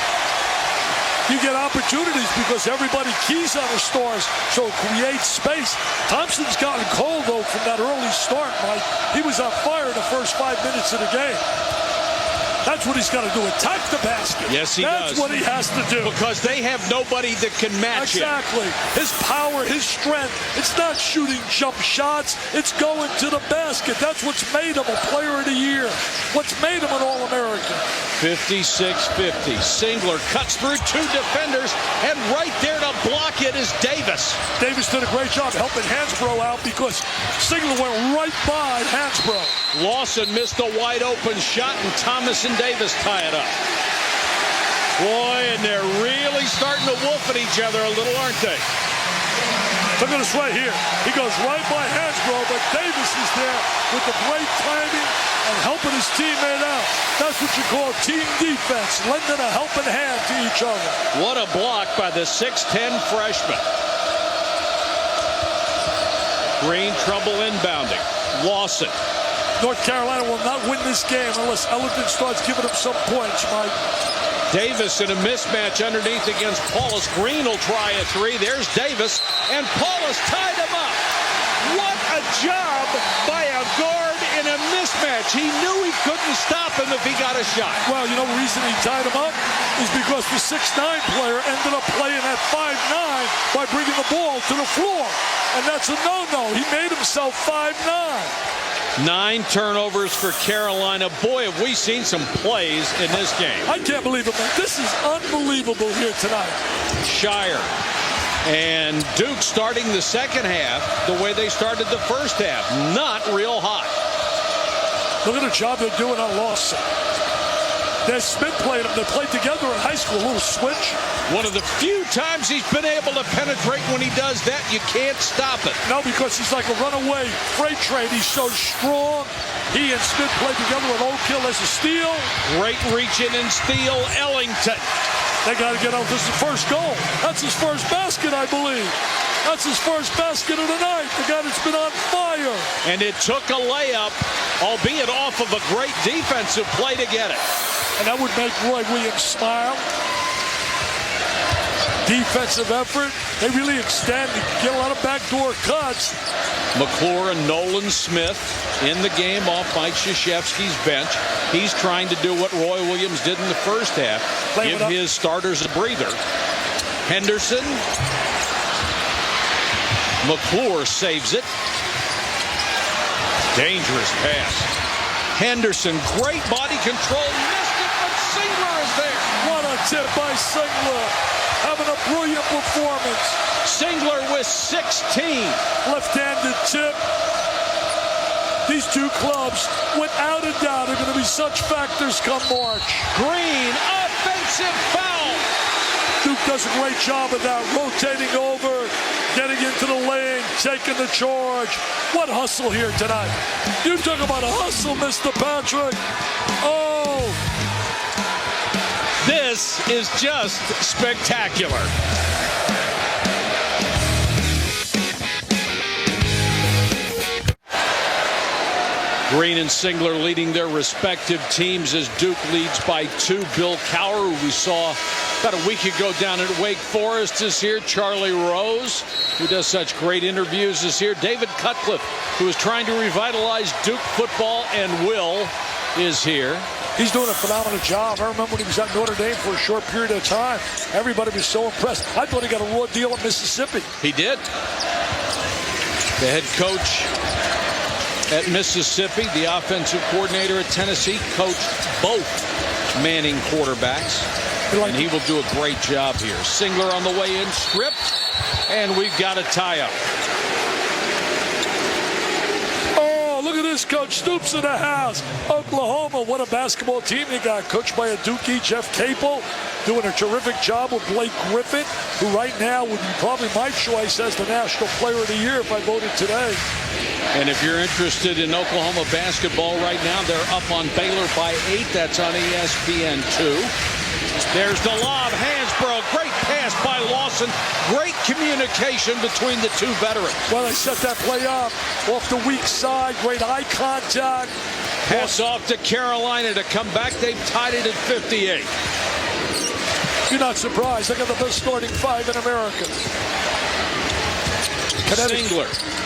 You get opportunities because everybody keys on the Stars, so it creates space. Thompson's gotten cold, though, from that early start, Mike. He was on fire in the first 5 minutes of the game. That's what he's got to do, attack the basket. Yes, he does. That's what he has to do. Because they have nobody that can match him. Exactly. His power, his strength. It's not shooting jump shots. It's going to the basket. That's what's made him a player of the year. What's made him an All-American. 56-50. Singler cuts through 2 defenders, and right there to block it is Davis. Davis did a great job helping Hansbrough out because Singler went right by Hansbrough. Lawson missed a wide-open shot, and Thomas and Davis tie it up. Boy, and they're really starting to wolf at each other a little, aren't they? Look at this right here. He goes right by Hansbrough, but Davis is there with the great timing and helping his teammate out. That's what you call team defense, lending a helping hand to each other. What a block by the 6'10 freshman. Green trouble inbounding. Lawson. North Carolina will not win this game unless Ellington starts giving them some points, Mike. Davis in a mismatch underneath against Paulus. Green will try a 3. There's Davis, and Paulus tied him up. What a job by a guard in a mismatch. He knew he couldn't stop him if he got a shot. Well, you know the reason he tied him up is because the 6'9 player ended up playing at 5'9 by bringing the ball to the floor. And that's a no-no. He made himself 5'9. 9 turnovers for Carolina. Boy, have we seen some plays in this game. I can't believe it, man. This is unbelievable here tonight. Shire and Duke starting the second half the way they started the first half. Not real hot. Look at the job they're doing on Lawson. There's Smith played them. They played together in high school. A little switch. One of the few times he's been able to penetrate. When he does that, you can't stop it. No, because he's like a runaway freight train. He's so strong. He and Smith played together with Oak Hill as a steal. Great reach in and steal. Ellington. They got to get out. This is the first goal. That's his first basket, I believe. That's his first basket of the night. The guy that's been on fire. And it took a layup albeit off of a great defensive play to get it. And that would make Roy Williams smile. Defensive effort. They really extend, get a lot of backdoor cuts. McClure and Nolan Smith in the game off Mike Krzyzewski's bench. He's trying to do what Roy Williams did in the first half, give his starters a breather. Henderson. McClure saves it. Dangerous pass. Henderson, great body control, missed it, but Singler is there. What a tip by Singler. Having a brilliant performance. Singler with 16. Left-handed tip. These two clubs, without a doubt, are going to be such factors come March. Green, offensive foul. Duke does a great job of that, rotating over, getting into the lane, taking the charge. What hustle here tonight. You talk about a hustle, Mr. Patrick. Oh. This is just spectacular. Green and Singler leading their respective teams as Duke leads by 2. Bill Cowher, who we saw about a week ago down at Wake Forest, is here. Charlie Rose, who does such great interviews, is here. David Cutcliffe, who is trying to revitalize Duke football and will, is here. He's doing a phenomenal job. I remember when he was at Notre Dame for a short period of time. Everybody was so impressed. I thought he got a raw deal at Mississippi. He did. The head coach at Mississippi, the offensive coordinator at Tennessee, coached both Manning quarterbacks. And he will do a great job here. Singler on the way in, stripped, and we've got a tie-up. Oh, look at this, Coach Stoops in the house. Oklahoma, what a basketball team they got. Coached by a Dookie, Jeff Capel, doing a terrific job with Blake Griffin, who right now would be probably my choice as the National Player of the Year if I voted today. And if you're interested in Oklahoma basketball right now, they're up on Baylor by 8. That's on ESPN2. There's the lob, Hansbrough, great pass by Lawson. Great communication between the two veterans. Well, they set that play up off the weak side, great eye contact. Pass off to Carolina to come back. They've tied it at 58. You're not surprised. They got the best starting 5 in America.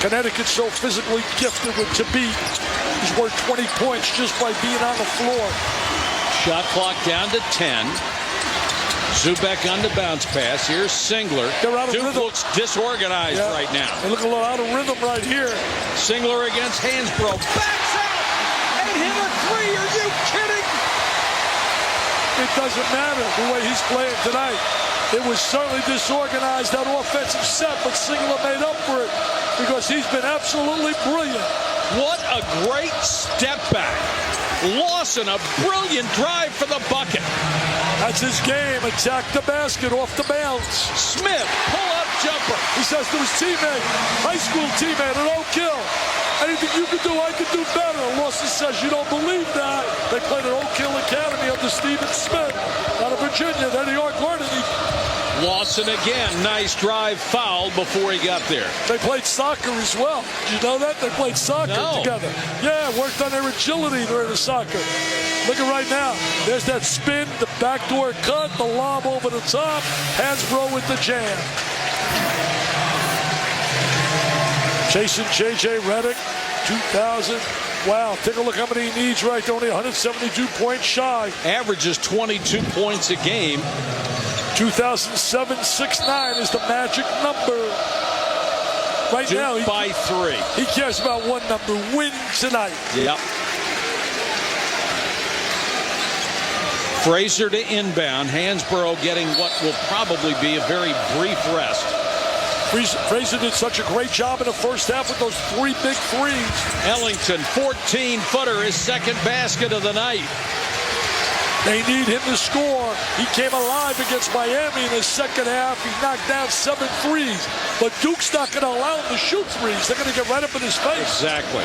Connecticut's so physically gifted with Thabit. He's worth 20 points just by being on the floor. Shot clock down to 10. Zubek on the bounce pass. Here's Singler. Duke looks disorganized right now. They look a little out of rhythm right here. Singler against Hansbrough. Backs out and hit a 3. Are you kidding? It doesn't matter the way he's playing tonight. It was certainly disorganized, that offensive set, but Singler made up for it because he's been absolutely brilliant. What a great step back. Lawson, a brilliant drive for the bucket. That's his game. Attack the basket off the bounce. Smith, pull-up jumper. He says to his teammate, high school teammate at Oak Hill, anything you can do, I can do better. Lawson says, you don't believe that. They played at Oak Hill Academy under Stephen Smith out of Virginia. There they are guarding. Lawson again, nice drive, foul before he got there. They played soccer as well. Did you know that? They played soccer together. Yeah, worked on their agility during the soccer. Look at right now. There's that spin, the backdoor cut, the lob over the top. Hansbrough with the jam. Chasing J.J. Redick, 2,000. Wow, take a look how many he needs right there. Only 172 points shy. Averages 22 points a game. 2007-69 is the magic number. Right Duke now, by 3. He cares about one number: win tonight. Yep. Frazier to inbound. Hansbrough getting what will probably be a very brief rest. Frazier did such a great job in the first half with those 3 big threes. Ellington, 14-footer, his second basket of the night. They need him to score. He came alive against Miami in the second half. He knocked down 7 threes. But Duke's not going to allow him to shoot threes. They're going to get right up in his face. Exactly.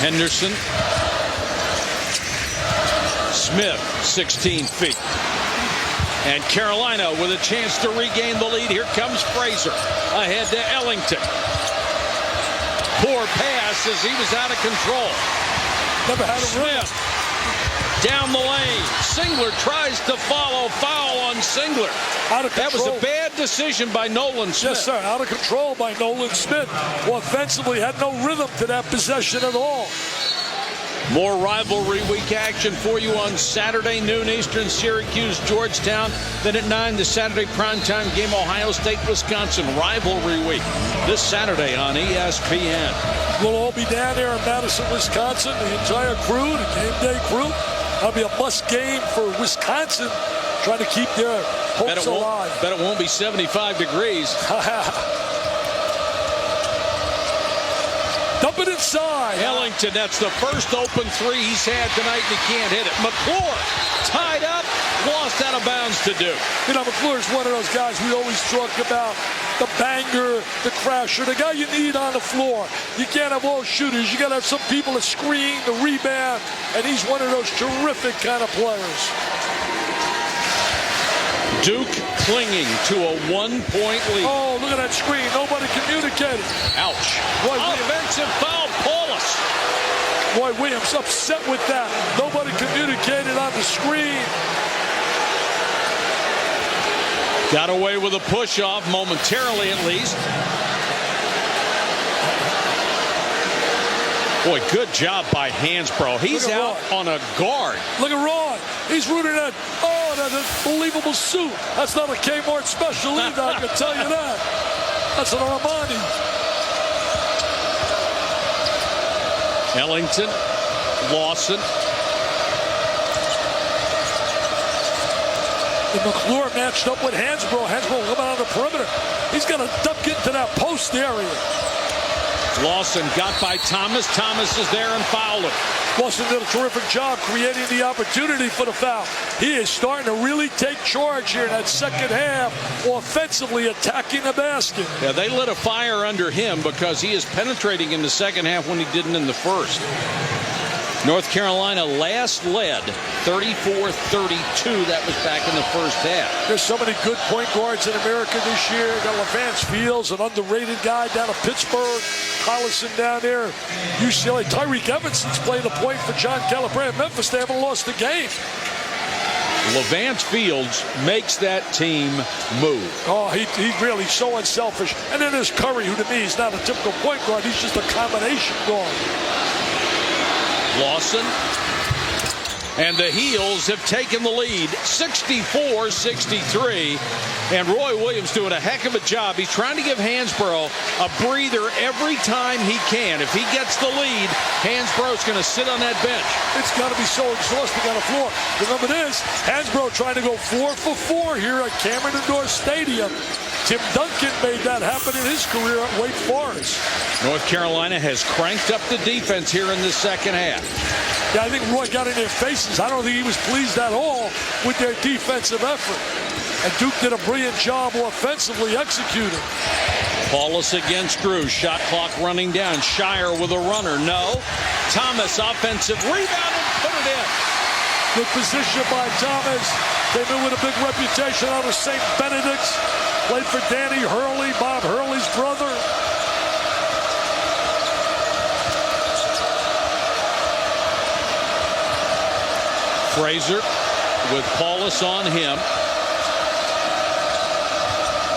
Henderson. Smith, 16 feet. And Carolina with a chance to regain the lead. Here comes Frazier ahead to Ellington. Poor pass as he was out of control. Never had a Smith down the lane. Singler tries to follow. Foul on Singler. Out of control. That was a bad decision by Nolan Smith. Yes, sir. Out of control by Nolan Smith, who offensively had no rhythm to that possession at all. More rivalry week action for you on Saturday, noon Eastern, Syracuse, Georgetown. Then at 9, the Saturday primetime game, Ohio State, Wisconsin, rivalry week. This Saturday on ESPN. We'll all be down there in Madison, Wisconsin, the entire crew, the game day crew. That'll be a must game for Wisconsin, trying to keep their hopes alive. Bet it won't be 75 degrees. Dump it inside. Ellington, that's the first open three he's had tonight, and he can't hit it. McClure tied up, lost out of bounds to Duke. You know, McClure's one of those guys we always talk about, the banger, the crasher, the guy you need on the floor. You can't have all shooters. You got to have some people to screen, the rebound, and he's one of those terrific kind of players. Duke clinging to a 1-point lead. Oh, look at that screen. Nobody communicated. Ouch. Offensive foul, Paulus. Roy Williams upset with that. Nobody communicated on the screen. Got away with a push-off momentarily at least. Boy, good job by Hansbrough. He's out on a guard. Look at Ron. He's rooting at, oh, that unbelievable suit. That's not a Kmart special either, I can tell you that. That's an Armani. Ellington, Lawson. And McClure matched up with Hansbrough. Hansbrough coming out on the perimeter. He's got to duck into that post area. Lawson got by Thomas. Thomas is there and fouled him. Lawson did a terrific job creating the opportunity for the foul. He is starting to really take charge here in that second half, offensively attacking the basket. Yeah, they lit a fire under him because he is penetrating in the second half when he didn't in the first. North Carolina last led 34-32. That was back in the first half. There's so many good point guards in America this year. Got LaVance Fields, an underrated guy down at Pittsburgh. Collison down there. UCLA. Tyreek Evanson's playing the point for John Calipari. Memphis, they haven't lost a game. LaVance Fields makes that team move. Oh, he really so unselfish. And then there's Curry, who to me is not a typical point guard. He's just a combination guard. Lawson. And the Heels have taken the lead 64-63. And Roy Williams doing a heck of a job. He's trying to give Hansbrough a breather every time he can. If he gets the lead, Hansbrough's going to sit on that bench. It's got to be so exhausting on the floor. Remember this, Hansbrough trying to go 4 for 4 here at Cameron Indoor Stadium. Tim Duncan made that happen in his career at Wake Forest. North Carolina has cranked up the defense here in the second half. Yeah, I think Roy got in their faces. I don't think he was pleased at all with their defensive effort. And Duke did a brilliant job offensively executing. Paulus against Drew. Shot clock running down. Shire with a runner. No. Thomas offensive rebound and put it in. Good position by Thomas. Came in with a big reputation out of St. Benedict's. Played for Danny Hurley, Bob Hurley's brother. Frazier with Paulus on him.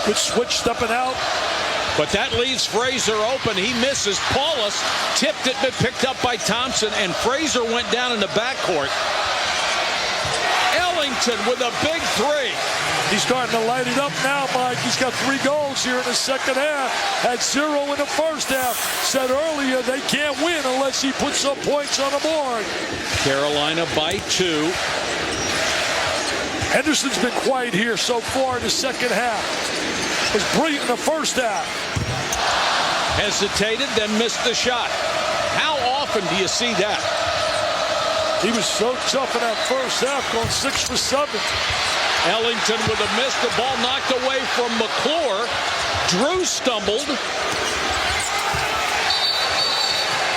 Good switch stepping out. But that leaves Frazier open. He misses. Paulus tipped it, but picked up by Thompson, and Frazier went down in the backcourt. Ellington with a big three. He's starting to light it up now, Mike. He's got 3 goals here in the second half. Had 0 in the first half. Said earlier they can't win unless he puts some points on the board. Carolina by 2. Henderson's been quiet here so far in the second half. Was brilliant in the first half. Hesitated, then missed the shot. How often do you see that? He was so tough in that first half, going 6 for 7. Ellington with a miss. The ball knocked away from McClure. Drew stumbled.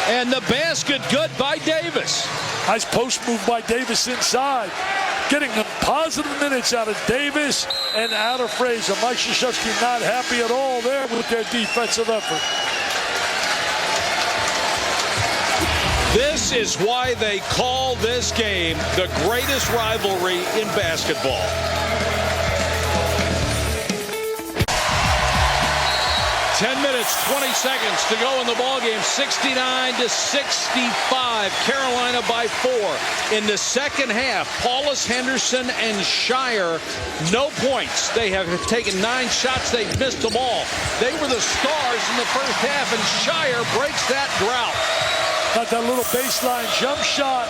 And the basket good by Davis. Nice post move by Davis inside. getting the positive minutes out of Davis and out of Frazier. Mike Krzyzewski not happy at all there with their defensive effort. This is why they call this game the greatest rivalry in basketball. Ten minutes, 20 seconds to go in the ballgame. 69-65. Carolina by 4. In the second half, Paulus, Henderson, and Shire, no points. They have taken 9 shots. They've missed them all. They were the stars in the first half, and Shire breaks that drought. Got that little baseline jump shot.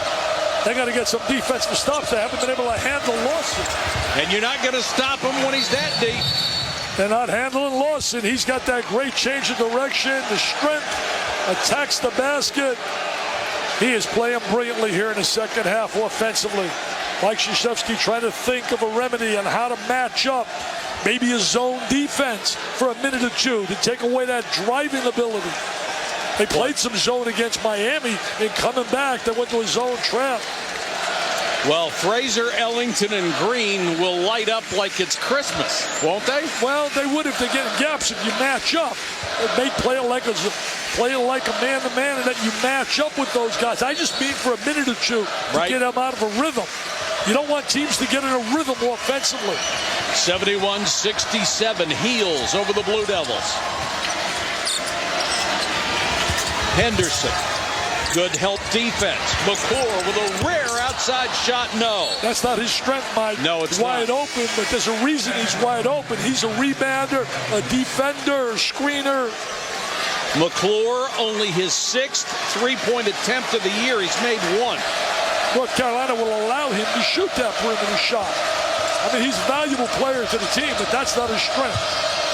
They got to get some defensive stops. They haven't been able to handle Lawson. And you're not going to stop him when he's that deep. They're not handling Lawson. He's got that great change of direction, the strength, attacks the basket. He is playing brilliantly here in the second half offensively. Mike Krzyzewski trying to think of a remedy on how to match up. Maybe a zone defense for a minute or two to take away that driving ability. They played some zone against Miami, and coming back, they went to a zone trap. Well, Frazier, Ellington, and Green will light up like it's Christmas, won't they? Well, they would if they get gaps. If you match up, they play like a man-to-man, and then you match up with those guys. I just mean for a minute or two to get them out of a rhythm. You don't want teams to get in a rhythm offensively. 71-67, Heels over the Blue Devils. Henderson. Good help defense. McClure with a rare outside shot. No. That's not his strength, Mike. No, it's wide not. Open, but there's a reason he's wide open. He's a rebounder, a defender, a screener. McClure, only his 6th three-point attempt of the year. He's made 1. North Carolina will allow him to shoot that perimeter shot. I mean, he's a valuable player to the team, but that's not his strength.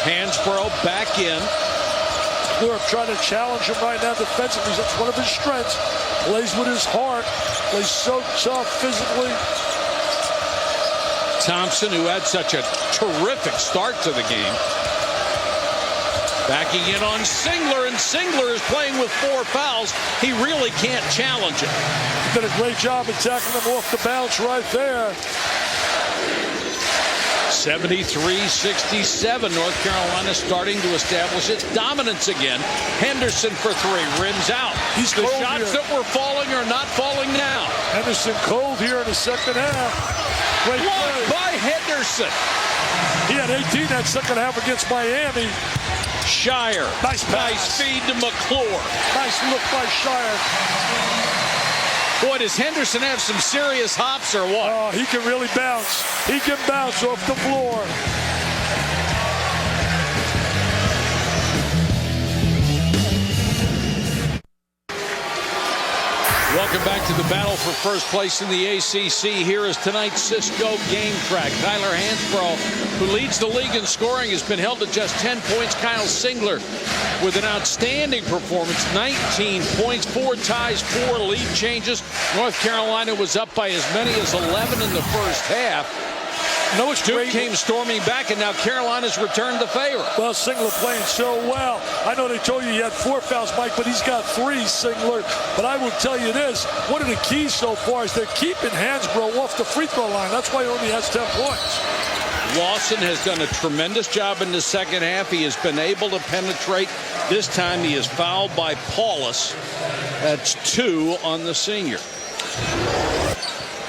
Hansbrough back in. Europe trying to challenge him right now defensively. That's one of his strengths. Plays with his heart. Plays so tough physically. Thompson, who had such a terrific start to the game. Backing in on Singler, and Singler is playing with 4 fouls. He really can't challenge it. Did a great job attacking him off the bounce right there. 73-67. North Carolina starting to establish its dominance again. Henderson for 3. Rims out. The shots that were falling are not falling now. Henderson cold here in the second half. Great play by Henderson. He had 18 that second half against Miami. Shire. Nice feed to McClure. Nice look by Shire. Boy, does Henderson have some serious hops or what? Oh, he can really bounce. He can bounce off the floor. Welcome back to the battle for first place in the ACC. Here is tonight's Cisco game track. Tyler Hansbrough, who leads the league in scoring, has been held to just 10 points. Kyle Singler with an outstanding performance, 19 points, 4 ties, 4 lead changes. North Carolina was up by as many as 11 in the first half. Duke came storming back, and now Carolina's returned the favor. Well, Singler playing so well. I know they told you he had 4 fouls, Mike, but he's got 3, Singler. But I will tell you this, one of the keys so far is they're keeping Hansbrough off the free throw line. That's why he only has 10 points. Lawson has done a tremendous job in the second half. He has been able to penetrate. This time he is fouled by Paulus. That's 2 on the senior.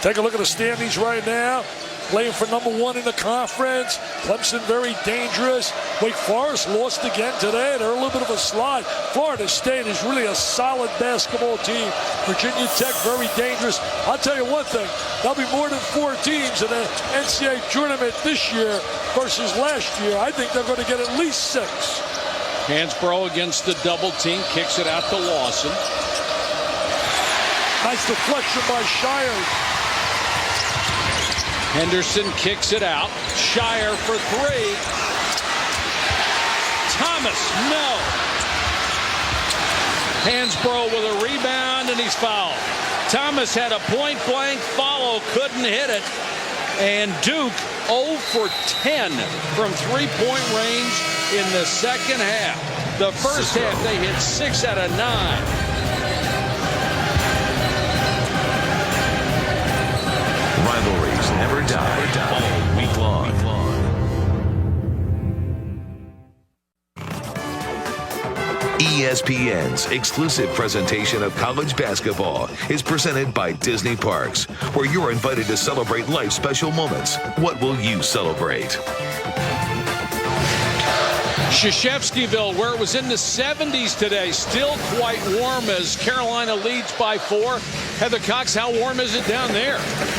Take a look at the standings right now. Playing for number 1 in the conference. Clemson very dangerous. Wake Forest lost again today. They're a little bit of a slide. Florida State is really a solid basketball team. Virginia Tech very dangerous. I'll tell you one thing. There'll be more than 4 teams in the NCAA tournament this year versus last year. I think they're going to get at least 6. Hansbrough against the double team. Kicks it out to Lawson. Nice deflection by Shire. Henderson kicks it out. Shire for 3. Thomas, no. Hansbrough with a rebound, and he's fouled. Thomas had a point-blank follow, couldn't hit it. And Duke 0 for 10 from three-point range in the second half. The first half, they hit 6 out of 9. Rivalries never die all week long. ESPN's exclusive presentation of college basketball is presented by Disney Parks, where you're invited to celebrate life's special moments. What will you celebrate? Krzyzewskiville, where it was in the 70s today, still quite warm as Carolina leads by 4. Heather Cox, how warm is it down there?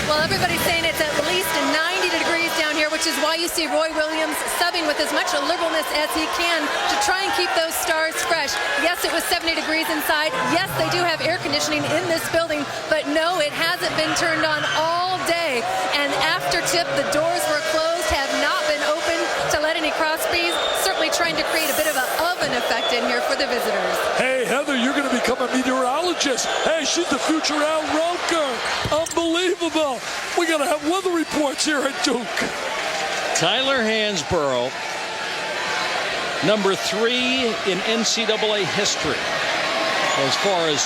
Well, everybody's saying it's at least 90 degrees down here, which is why you see Roy Williams subbing with as much liberalness as he can to try and keep those stars fresh. Yes, it was 70 degrees inside. Yes, they do have air conditioning in this building, but no, it hasn't been turned on all day. And after tip, the doors were closed, have not been open to let any crossbreeds. Certainly trying to create a bit of an oven effect in here for the visitors. Hey, Heather, you're going to become a meteorologist. Hey, she's the future Al Roker. Unbelievable. We got to have weather reports here at Duke. Tyler Hansborough, number 3 in NCAA history as far as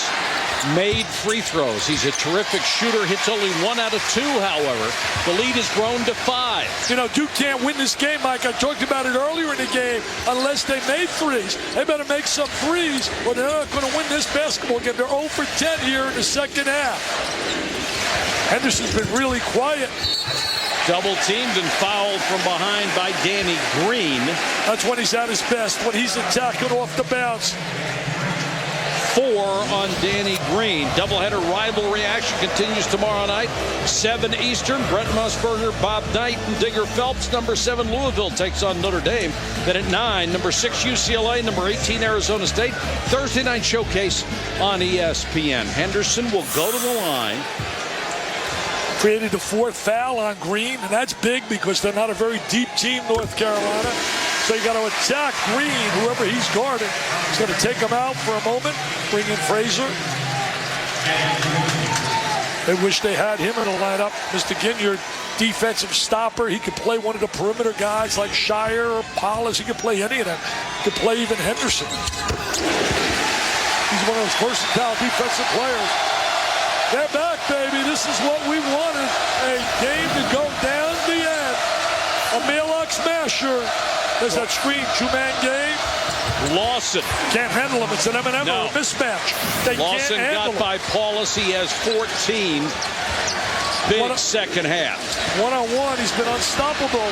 made free throws. He's a terrific shooter, hits only 1 out of 2, however. The lead has grown to 5. You know, Duke can't win this game, Mike. I talked about it earlier in the game, unless they made threes. They better make some threes, or they're not going to win this basketball game. They're 0 for 10 here in the second half. Henderson's been really quiet. Double teamed and fouled from behind by Danny Green. That's when he's at his best, when he's attacking off the bounce. 4 on Danny Green. Doubleheader rivalry action continues tomorrow night. 7 Eastern. Brent Musburger, Bob Knight, and Digger Phelps. Number 7 Louisville takes on Notre Dame. Then at 9, number 6 UCLA, number 18 Arizona State. Thursday night showcase on ESPN. Henderson will go to the line. Created the 4th foul on Green, and that's big because they're not a very deep team, North Carolina. So you got to attack Green, whoever he's guarding. He's going to take him out for a moment, bring in Frazier. They wish they had him in the lineup. Mr. Ginyard, defensive stopper. He could play one of the perimeter guys like Shire or Paulus. He could play any of them. He could play even Henderson. He's one of those versatile defensive players. They're back, baby. This is what we wanted. A game to go down the end. A Maalox smasher. There's that screen, 2-man game. Lawson. Can't handle him. It's an M&M no. mismatch. They Lawson can't handle got by Paulus. He has 14. Big second half. One-on-one, he's been unstoppable.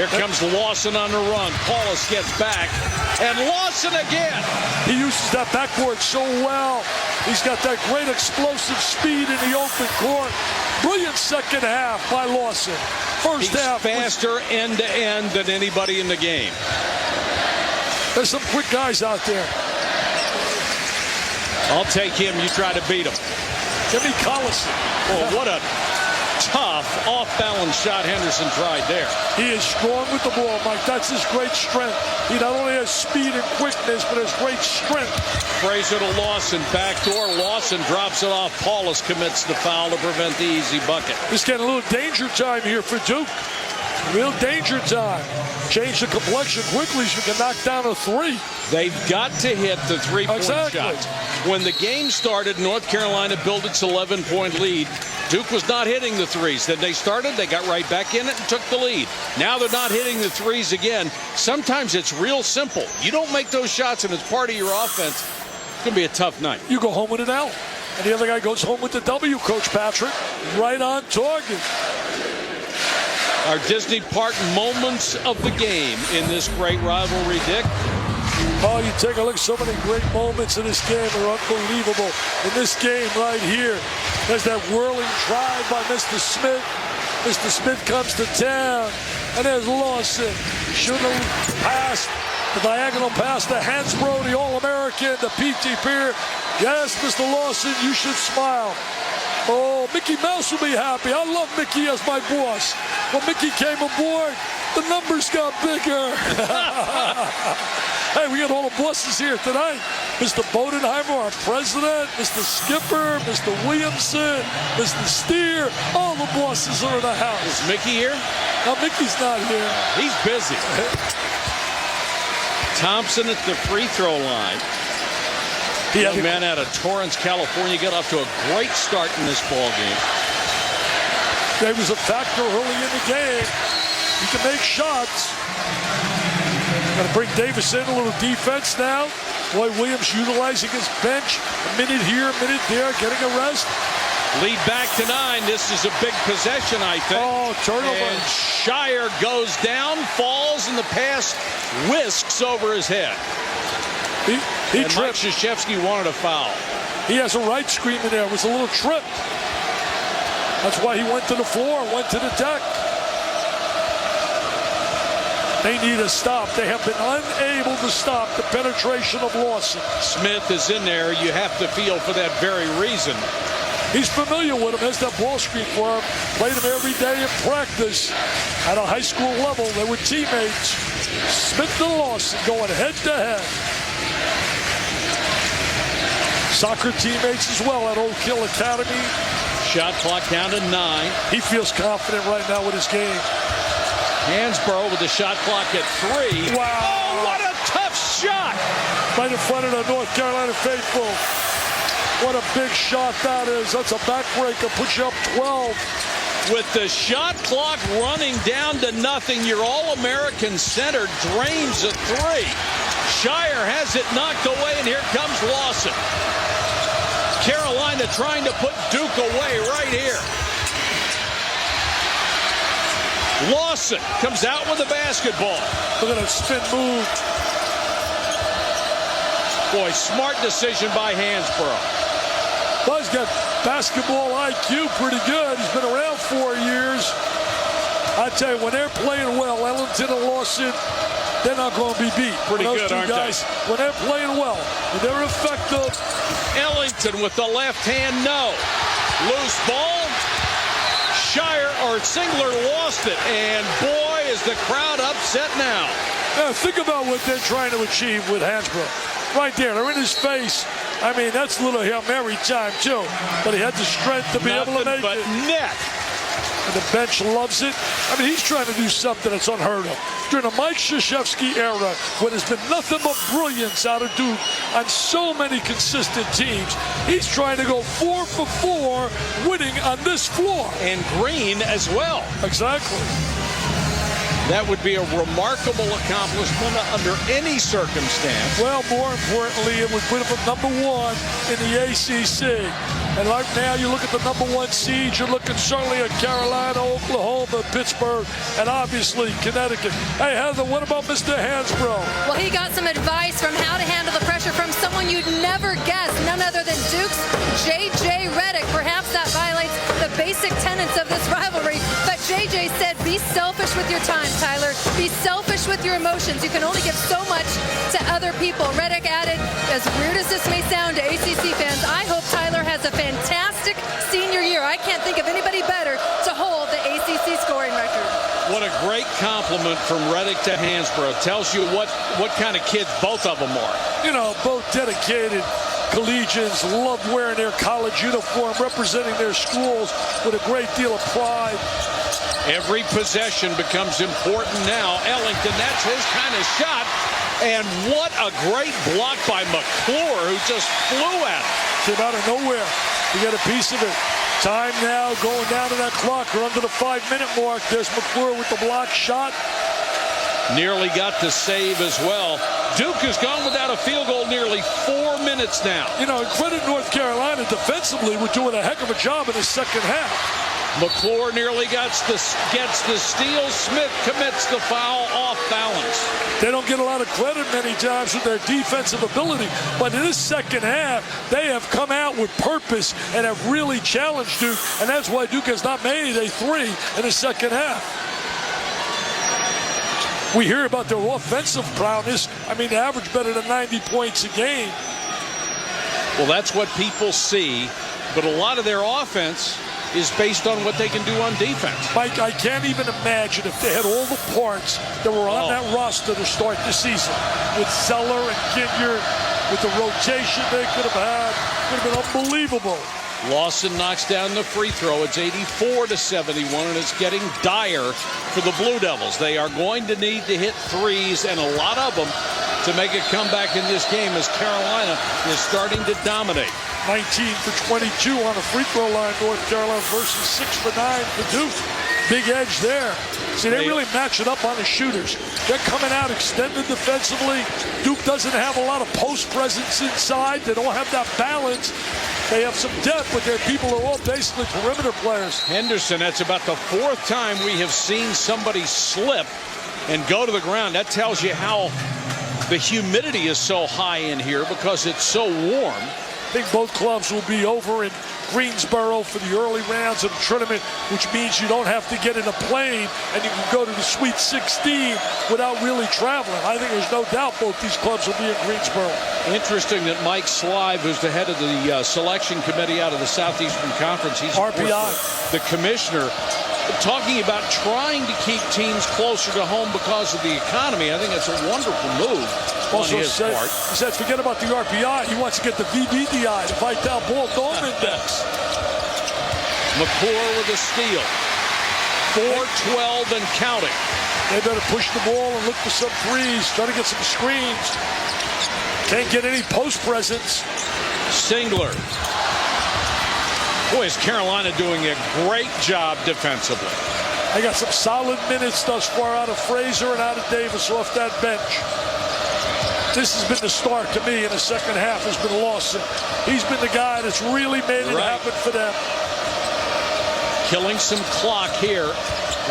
Here comes Lawson on the run. Paulus gets back. And Lawson again. He uses that backboard so well. He's got that great explosive speed in the open court. Brilliant second half by Lawson. First half. Faster end-to-end than anybody in the game. There's some quick guys out there. I'll take him. You try to beat him. Jimmy Collison. Oh, what a tough off-balance shot Henderson tried there. He is strong with the ball, Mike. That's his great strength. He not only has speed and quickness, but has great strength. Frazier to Lawson. Backdoor. Lawson drops it off. Paulus commits the foul to prevent the easy bucket. He's getting a little danger time here for Duke. Real danger time. Change the complexion quickly so you can knock down a 3. They've got to hit the 3-point shots. When the game started, North Carolina built its 11-point lead. Duke was not hitting the threes. Then they started, they got right back in it and took the lead. Now they're not hitting the threes again. Sometimes it's real simple. You don't make those shots and it's part of your offense, it's going to be a tough night. You go home with an L. And the other guy goes home with the W, Coach Patrick. Right on target. Our Disney Park moments of the game in this great rivalry, Dick. Oh, you take a look, so many great moments in this game are unbelievable. In this game right here, there's that whirling drive by Mr. Smith. Mr. Smith comes to town, and there's Lawson. Shouldn't have passed the diagonal pass to Hansbrough, the All-American, the P.T. Peer. Yes, Mr. Lawson, you should smile. Oh, Mickey Mouse will be happy. I love Mickey as my boss. When Mickey came aboard, the numbers got bigger. Hey, we got all the bosses here tonight. Mr. Bodenheimer, our president, Mr. Skipper, Mr. Williamson, Mr. Steer. All the bosses are in the house. Is Mickey here? No, Mickey's not here. He's busy. Thompson at the free throw line. Young man out of Torrance, California, got off to a great start in this ball game. He was a factor early in the game. He can make shots. Got to bring Davis in, a little defense now. Roy Williams utilizing his bench. A minute here, a minute there, getting a rest. Lead back to 9. This is a big possession, I think. Oh, turnover. And Shire goes down, falls, and the pass whisks over his head. He and Mike Krzyzewski wanted a foul. He has a right screen in there. It was a little trip. That's why he went to the floor, went to the deck. They need a stop. They have been unable to stop the penetration of Lawson. Smith is in there. You have to feel for that very reason. He's familiar with him, has that ball screen for him. Played him every day in practice. At a high school level, they were teammates. Smith and Lawson going head to head. Soccer teammates as well at Oak Hill Academy. Shot clock down to 9. He feels confident right now with his game. Hansborough with the shot clock at 3. Wow. Oh, what a tough shot. Right in front of the North Carolina faithful. What a big shot that is. That's a backbreaker. Puts you up 12. With the shot clock running down to nothing, your All-American center drains a 3. Shire has it knocked away, and here comes Lawson. Carolina trying to put Duke away right here. Lawson comes out with the basketball. Look at that spin move. Boy, smart decision by Hansborough. Well, he's got basketball IQ pretty good. He's been around 4 years. I tell you, when they're playing well, Ellington and Lawson, they're not going to be beat. Pretty those good, two aren't guys, they? when they're playing well, when they're effective. Ellington with the left hand, no. Loose ball. Shire or Singler lost it, and boy, is the crowd upset now. Now, think about what they're trying to achieve with Hansborough. Right there, they're in his face. I mean, that's a little Hail Mary time, too. But he had the strength to be able to make but it. net. And the bench loves it. I mean, he's trying to do something that's unheard of. During the Mike Krzyzewski era, when there's been nothing but brilliance out of Duke on so many consistent teams, he's trying to go 4 for 4, winning on this floor. And Green as well. Exactly. That would be a remarkable accomplishment under any circumstance. Well, more importantly, it would put him at number 1 in the ACC. And right now, you look at the number 1 seed, you're looking certainly at Carolina, Oklahoma, Pittsburgh, and obviously Connecticut. Hey, Heather, what about Mr. Hansborough? Well, he got some advice from how to handle the pressure from someone you'd never guess, none other than Duke's J.J. Redick. Perhaps that violates the basic tenets of this rivalry, but J.J. said, be selfish with your time, Tyler. Be selfish with your emotions. You can only give so much to other people. Redick added, as weird as this may sound to ACC fans, I hope Tyler has a fantastic senior year. I can't think of anybody better to hold the ACC scoring record. What a great compliment from Redick to Hansborough. Tells you what kind of kids both of them are. You know, both dedicated collegians, love wearing their college uniform, representing their schools with a great deal of pride. Every possession becomes important now. Ellington, that's his kind of shot. And what a great block by McClure, who just flew at him. Came out of nowhere. He got a piece of it. Time now going down to that clock. We're under the 5-minute mark. There's McClure with the block shot. Nearly got the save as well. Duke has gone without a field goal nearly 4 minutes now. You know, credit North Carolina defensively. We're doing a heck of a job in the second half. McClure nearly gets the steal. Smith commits the foul off balance. They don't get a lot of credit many times with their defensive ability, but in this second half, they have come out with purpose and have really challenged Duke, and that's why Duke has not made a 3 in the second half. We hear about their offensive prowess. I mean, they average better than 90 points a game. Well, that's what people see, but a lot of their offense is based on what they can do on defense. Mike, I can't even imagine if they had all the parts that were on that roster to start the season. With Zeller and Ginyard, with the rotation they could have had, it would have been unbelievable. Lawson knocks down the free throw. It's 84-71, and it's getting dire for the Blue Devils. They are going to need to hit threes, and a lot of them. to make a comeback in this game as Carolina is starting to dominate. 19 for 22 on the free throw line, North Carolina versus 6 for 9 for Duke. Big edge there. See, they really match it up on the shooters. They're coming out extended defensively. Duke doesn't have a lot of post presence inside. They don't have that balance. They have some depth, but their people are all basically perimeter players. Henderson, that's about the 4th time we have seen somebody slip and go to the ground. That tells you how the humidity is so high in here because it's so warm. I think both clubs will be over in Greensboro for the early rounds of the tournament, which means you don't have to get in a plane and you can go to the Sweet 16 without really traveling. I think there's no doubt both these clubs will be in Greensboro. Interesting that Mike Slive, who's the head of the selection committee out of the Southeastern Conference, he's RPI, the commissioner, talking about trying to keep teams closer to home because of the economy. I think that's a wonderful move on his part. He says, forget about the RPI. He wants to get the VBDI, the Vital Ball Dome Index. McClure with a steal. 4-12 and counting. They better push the ball and look for some threes, try to get some screens. Can't get any post presence. Singler. Boy, is Carolina doing a great job defensively. They got some solid minutes thus far out of Frazier and out of Davis off that bench. This has been the start to me in the second half has been Lawson. He's been the guy that's really made it happen for them. Killing some clock here.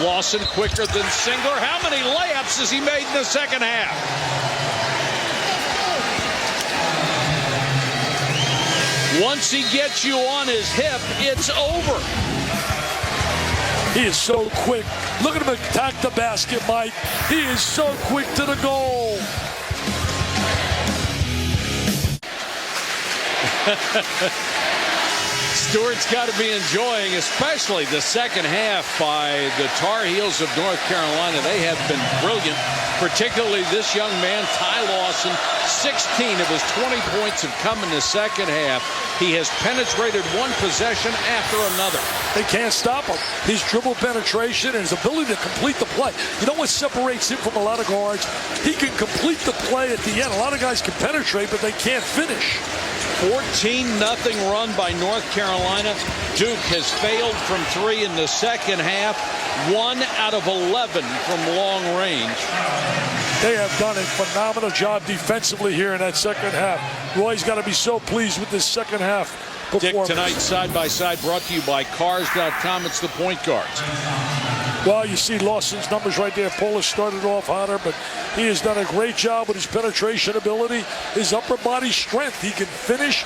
Lawson quicker than Singler. How many layups has he made in the second half? Once he gets you on his hip, it's over. He is so quick. Look at him attack the basket, Mike. He is so quick to the goal. Stewart's got to be enjoying, especially the second half by the Tar Heels of North Carolina. They have been brilliant, particularly this young man, Ty Lawson. 16 of his 20 points have come in the second half. He has penetrated one possession after another. They can't stop him. His dribble penetration and his ability to complete the play. You know what separates him from a lot of guards? He can complete the play at the end. A lot of guys can penetrate, but they can't finish. 14-0 run by North Carolina. Duke has failed from 3 in the second half. 1 out of 11 from long range. They have done a phenomenal job defensively here in that second half. Roy's got to be so pleased with this second half performance. Dick tonight, side by side, brought to you by Cars.com. It's the point guards. Well, you see Lawson's numbers right there. Polis started off hotter, but he has done a great job with his penetration ability, his upper body strength. He can finish.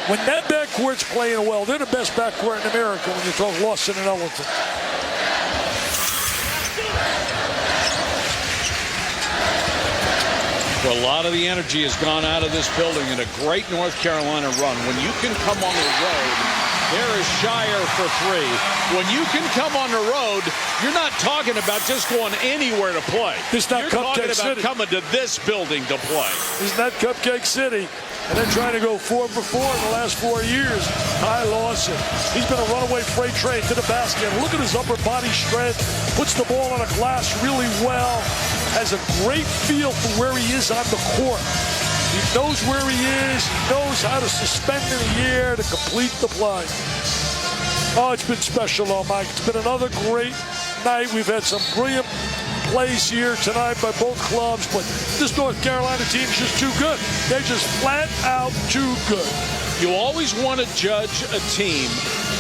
When that backcourt's playing well, they're the best backcourt in America when you talk Lawson and Ellington. Well, a lot of the energy has gone out of this building in a great North Carolina run. When you can come on the road, there is Shire for 3. When you can come on the road, you're not talking about just going anywhere to play. It's not you're Cupcake talking about City. coming to this building to play. Isn't that Cupcake City? And they're trying to go 4 for 4 in the last 4 years. Ty Lawson. He's been a runaway freight train to the basket. Look at his upper body strength. Puts the ball on a glass really well. Has a great feel for where he is on the court. He knows where he is. He knows how to suspend in the air to complete the play. Oh, it's been special, though, Mike. It's been another great night. We've had some brilliant plays here tonight by both clubs, but this North Carolina team is just too good. They're just flat out too good. You always want to judge a team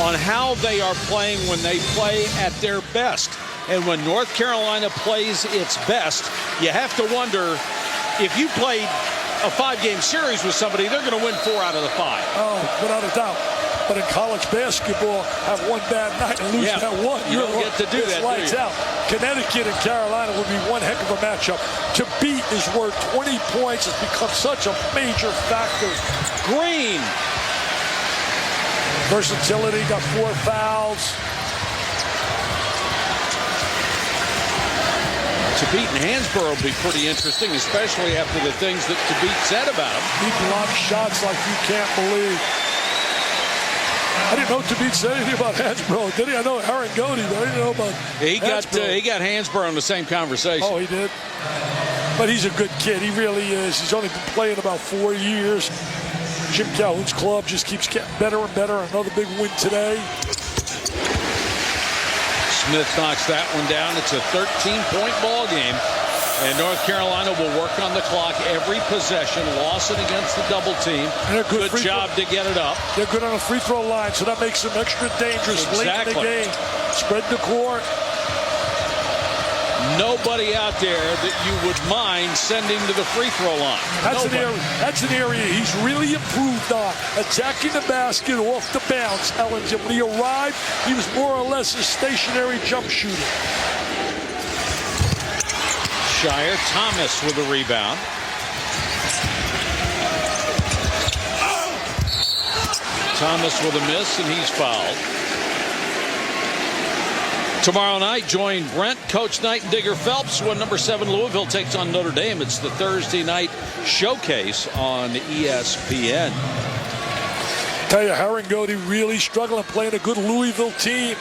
on how they are playing when they play at their best. And when North Carolina plays its best, you have to wonder if you played a 5-game series with somebody, they're going to win 4 out of the 5. Oh, without a doubt. But in college basketball, have one bad night and lose that one. You don't get to do that, lights out. Connecticut and Carolina would be one heck of a matchup. To beat is worth 20 points. It's become such a major factor. Green. Versatility, got 4 fouls. Tabit and Hansborough will be pretty interesting, especially after the things that Tabit said about him. He blocked shots like you can't believe. I didn't know Tabit said anything about Hansborough, did he? I know Aaron Godey, but I didn't know about he got Hansborough in the same conversation. Oh, he did? But he's a good kid. He really is. He's only been playing about 4 years. Jim Calhoun's club just keeps getting better and better. Another big win today. Smith knocks that one down. It's a 13-point ball game. And North Carolina will work on the clock every possession. Lawson against the double team. And a good job to get it up. They're good on the free throw line, so that makes them extra dangerous late in the game. Spread the court. Nobody out there that you would mind sending to the free throw line. That's an area he's really improved on. Attacking the basket off the bounce, Ellinger. When he arrived, he was more or less a stationary jump shooter. Shire, Thomas with a rebound. Thomas with a miss, and he's fouled. Tomorrow night, join Brent, Coach Knight, and Digger Phelps when number 7 Louisville takes on Notre Dame. It's the Thursday night showcase on ESPN. Tell you, Herringody really struggling playing a good Louisville team.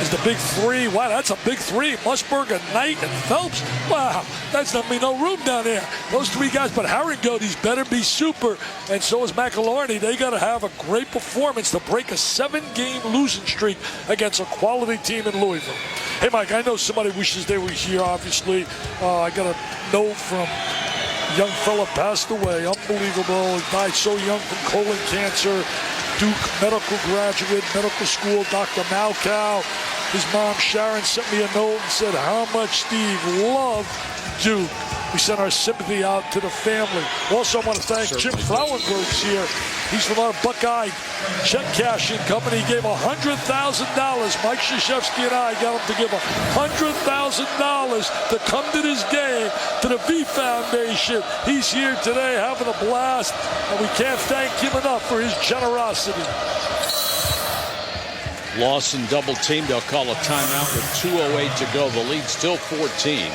Is the big three. Wow, that's a big three. Musburger, Knight, and Phelps. Wow, that's not me no room down there. Those 3 guys, but Herringody's better be super, and so is McElharney. They got to have a great performance to break a 7-game losing streak against a quality team in Louisville. Hey, Mike, I know somebody wishes they were here, obviously. I got a note from a young fella passed away. Unbelievable. He died so young from colon cancer. Duke medical graduate, medical school, Dr. Malkow. His mom, Sharon, sent me a note and said how much Steve loved Duke. We sent our sympathy out to the family. Also, I want to thank Jim Frauenberg's here. He's from our Buckeye check cashing company. He gave $100,000. Mike Krzyzewski and I got him to give $100,000 to come to this game to the V Foundation. He's here today having a blast, and we can't thank him enough for his generosity. Lawson double teamed. They'll call a timeout with 2:08 to go. The lead still 14.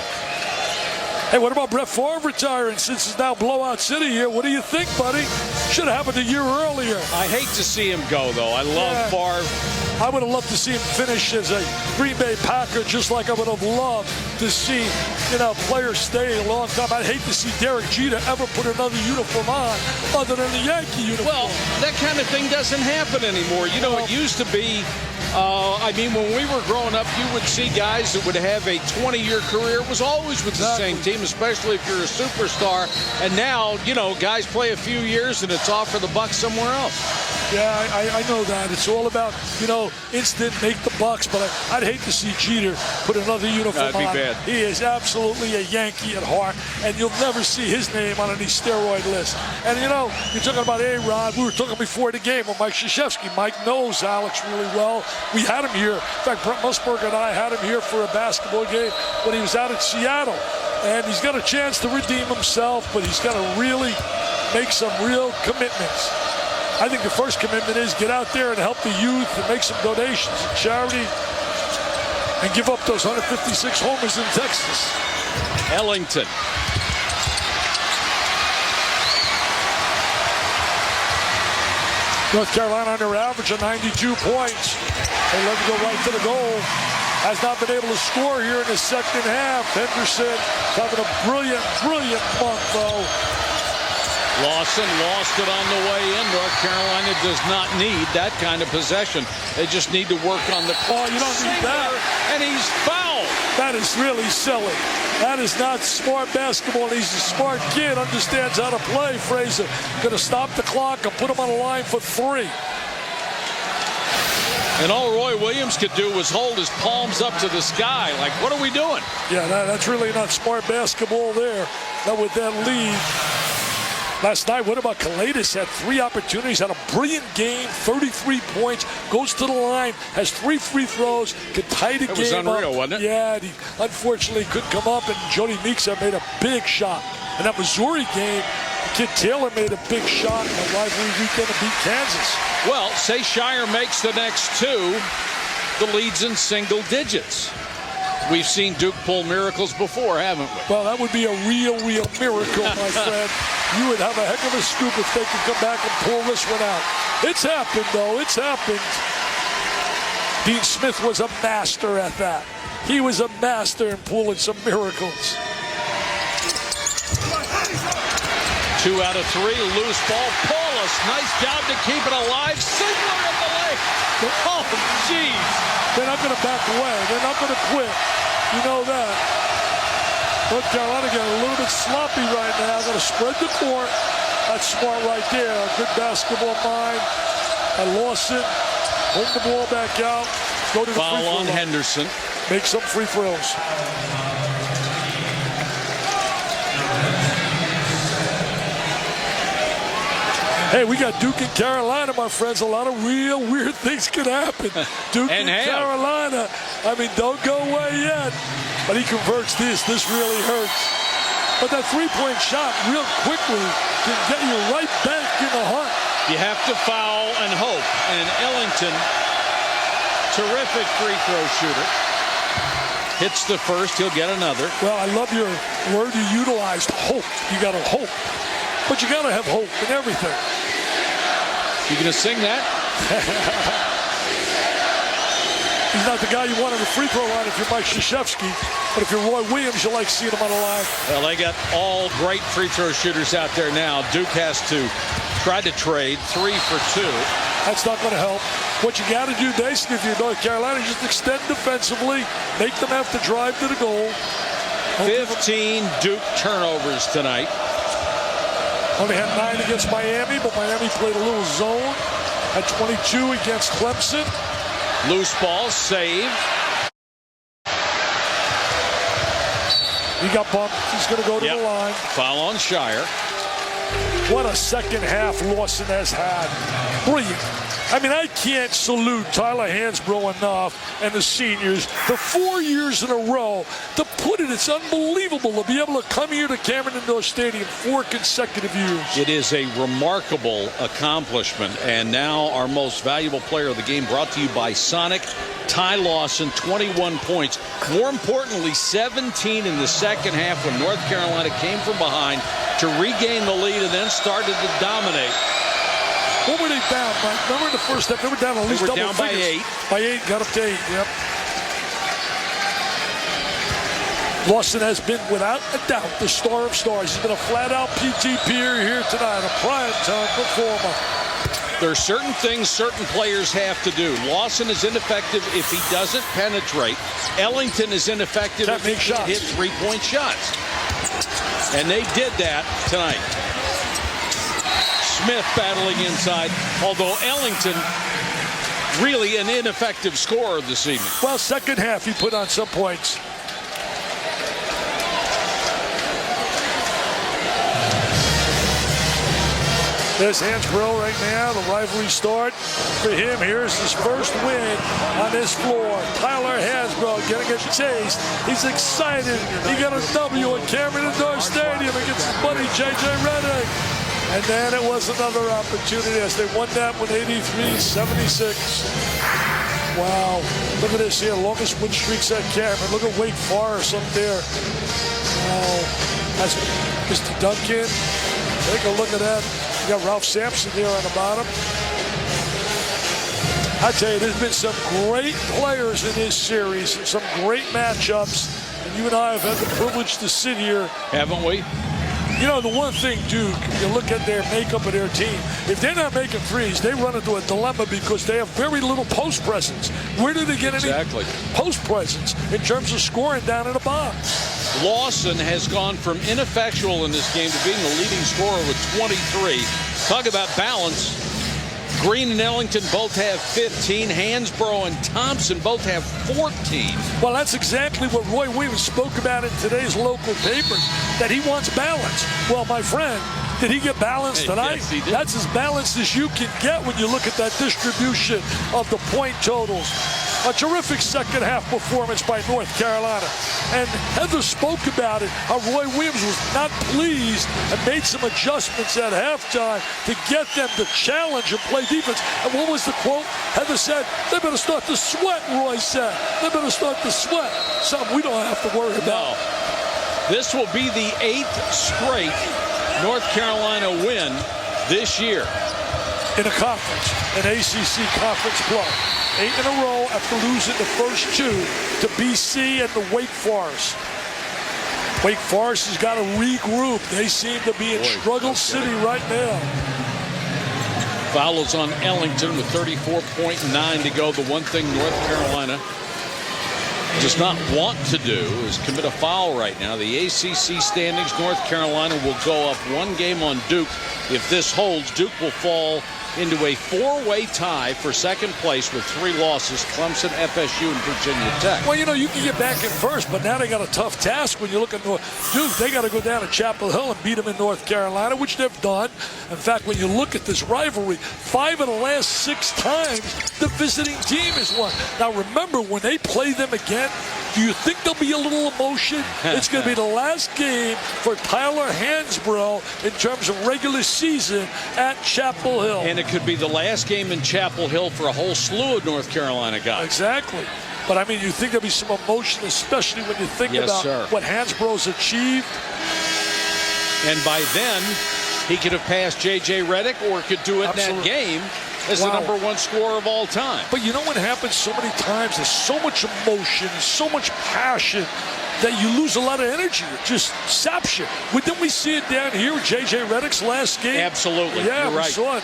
Hey, what about Brett Favre retiring since it's now blowout city here? What do you think, buddy? Should have happened a year earlier. I hate to see him go, though. I love Favre. I would have loved to see him finish as a Green Bay Packer, just like I would have loved to see, players stay a long time. I'd hate to see Derek Jeter ever put another uniform on other than the Yankee uniform. Well, that kind of thing doesn't happen anymore. It used to be, when we were growing up, you would see guys that would have a 20-year career. It was always with the same team, especially if you're a superstar. And now, guys play a few years and it's off for the Bucs somewhere else. Yeah, I know that. It's all about, instant make the Bucs, but I'd hate to see Jeter put another uniform on. That'd be bad. He is absolutely a Yankee at heart, and you'll never see his name on any steroid list. And, you're talking about A-Rod. We were talking before the game with Mike Krzyzewski. Mike knows Alex really well. We had him here. In fact, Brent Musburger and I had him here for a basketball game when he was out in Seattle. And he's got a chance to redeem himself, but he's got to really make some real commitments. I think the first commitment is get out there and help the youth and make some donations and charity and give up those 156 homers in Texas. Ellington. North Carolina on their average of 92 points. They let it go right to the goal. Has not been able to score here in the second half. Henderson having a brilliant month, though. Lawson lost it on the way in. North Carolina does not need that kind of possession. They just need to work on the clock. Oh, you don't need that. And he's fouled. That is really silly. That is not smart basketball. He's a smart kid, understands how to play, Fraser. Going to stop the clock and put him on the line for 3. And all Roy Williams could do was hold his palms up to the sky. Like, what are we doing? Yeah, that's really not smart basketball there. Not with that lead. Last night, what about Kalidas? Had 3 opportunities, had a brilliant game, 33 points, goes to the line, has 3 free throws, could tie the game up. It was unreal, wasn't it? Yeah, he unfortunately couldn't come up, and Jody Meeks had made a big shot. In that Missouri game, Kid Taylor made a big shot in the rivalry weekend to beat Kansas. Well, say Shire makes the next 2, the lead's in single digits. We've seen Duke pull miracles before, haven't we? Well, that would be a real miracle, my friend. You would have a heck of a scoop if they could come back and pull this one out. It's happened, though. It's happened. Dean Smith was a master at that. He was a master in pulling some miracles. 2 out of 3. Loose ball. Paulus. Nice job to keep it alive. Sigler in the leg. Oh, jeez. They're not going to back away. They're not going to quit. You know that. North Carolina getting a little bit sloppy right now. Going to spread the court. That's smart right there. Good basketball mind. And Lawson. Hold the ball back out. Go to the foul on Henderson. Make some free throws. Hey, we got Duke and Carolina, my friends. A lot of real weird things could happen. Duke and Carolina. I mean, don't go away yet. But he converts this. This really hurts. But that three-point shot real quickly can get you right back in the hunt. You have to foul and hope. And Ellington, terrific free throw shooter. Hits the first. He'll get another. Well, I love your word you utilized, hope. You got to hope. But you got to have hope in everything. You gonna sing that? He's not the guy you want on the free throw line if you're Mike Krzyzewski, but if you're Roy Williams, you like seeing him on the line. Well, they got all great free throw shooters out there now. Duke has to try to trade 3 for 2. That's not going to help. What you got to do, basically, if you're North Carolina, just extend defensively, make them have to drive to the goal. 15 Duke turnovers tonight. Only had 9 against Miami, but Miami played a little zone. Had 22 against Clemson. Loose ball, save. He got bumped. He's going to go to the line. Foul on Shire. What a second half Lawson has had. Brilliant. I mean, I can't salute Tyler Hansbrough enough and the seniors for 4 years in a row. To put it, it's unbelievable to be able to come here to Cameron Indoor Stadium 4 consecutive years. It is a remarkable accomplishment. And now our most valuable player of the game, brought to you by Sonic. Ty Lawson, 21 points. More importantly, 17 in the second half when North Carolina came from behind to regain the lead and then started to dominate. What were they down, Mike? Remember in the first half, they were down at least double down figures. by 8. By 8, got up to 8, yep. Lawson has been, without a doubt, the star of stars. He's been a flat-out PTP here tonight, a prime-time performer. There are certain things certain players have to do. Lawson is ineffective if he doesn't penetrate. Ellington is ineffective if he can't hit three-point shots. And they did that tonight. Smith battling inside, although Ellington really an ineffective scorer this evening. Well, second half he put on some points. There's Hansbrough right now, the rivalry start for him. Here's his first win on this floor. Tyler Hansbrough getting a taste. He's excited. He got a W at Cameron Indoor Stadium against his buddy J.J. Redick. And then it was another opportunity as they won that one 83-76. Wow. Look at this here. Longest win streaks at Cameron. Look at Wake Forest up there. Wow. That's Mr. Duncan. Take a look at that. You got Ralph Sampson there on the bottom. I tell you, there's been some great players in this series and some great matchups. And you and I have had the privilege to sit here. Haven't we? You know, the one thing, Duke, you look at their makeup of their team. If they're not making threes, they run into a dilemma because they have very little post presence. Where do they get any post presence in terms of scoring down in the box? Lawson has gone from ineffectual in this game to being the leading scorer with 23. Talk about balance. Green and Ellington both have 15. Hansbrough and Thompson both have 14. Well, that's exactly what Roy Williams spoke about in today's local papers, that he wants balance. Well, my friend, did he get balance tonight? Yes, he did. That's as balanced as you can get when you look at that distribution of the point totals. A terrific second half performance by North Carolina. And Heather spoke about it, how Roy Williams was not pleased and made some adjustments at halftime to get them to challenge and play defense. And what was the quote? Heather said, they better start to sweat, Roy said. They better start to sweat. Something we don't have to worry about. No. This will be the 8th straight North Carolina win this year. In a conference, an ACC conference play. 8 in a row after losing the first 2 to BC and the Wake Forest. Wake Forest has got to regroup. They seem to be in struggle city right now. Foul is on Ellington with 34.9 to go. The one thing North Carolina does not want to do is commit a foul right now. The ACC standings, North Carolina will go up one game on Duke. If this holds, Duke will fall into a four-way tie for second place with 3 losses: Clemson, FSU, and Virginia Tech. Well, you know, you can get back in first, but now they got a tough task when you look at Duke. They got to go down to Chapel Hill and beat them in North Carolina, which they've done. In fact, when you look at this rivalry, 5 of the last 6 times the visiting team has won. Now, remember, when they play them again, do you think there'll be a little emotion? It's going to be the last game for Tyler Hansbrough in terms of regular season at Chapel Hill. And it could be the last game in Chapel Hill for a whole slew of North Carolina guys. Exactly. But, I mean, you think there'll be some emotion, especially when you think about what Hansbrough's achieved. And by then, he could have passed J.J. Redick or could do it in that game as the #1 scorer of all time. But you know what happens so many times? There's so much emotion, so much passion that you lose a lot of energy. It just saps you. But didn't we see it down here with J.J. Redick's last game? Absolutely. Yeah, you're right. We saw it.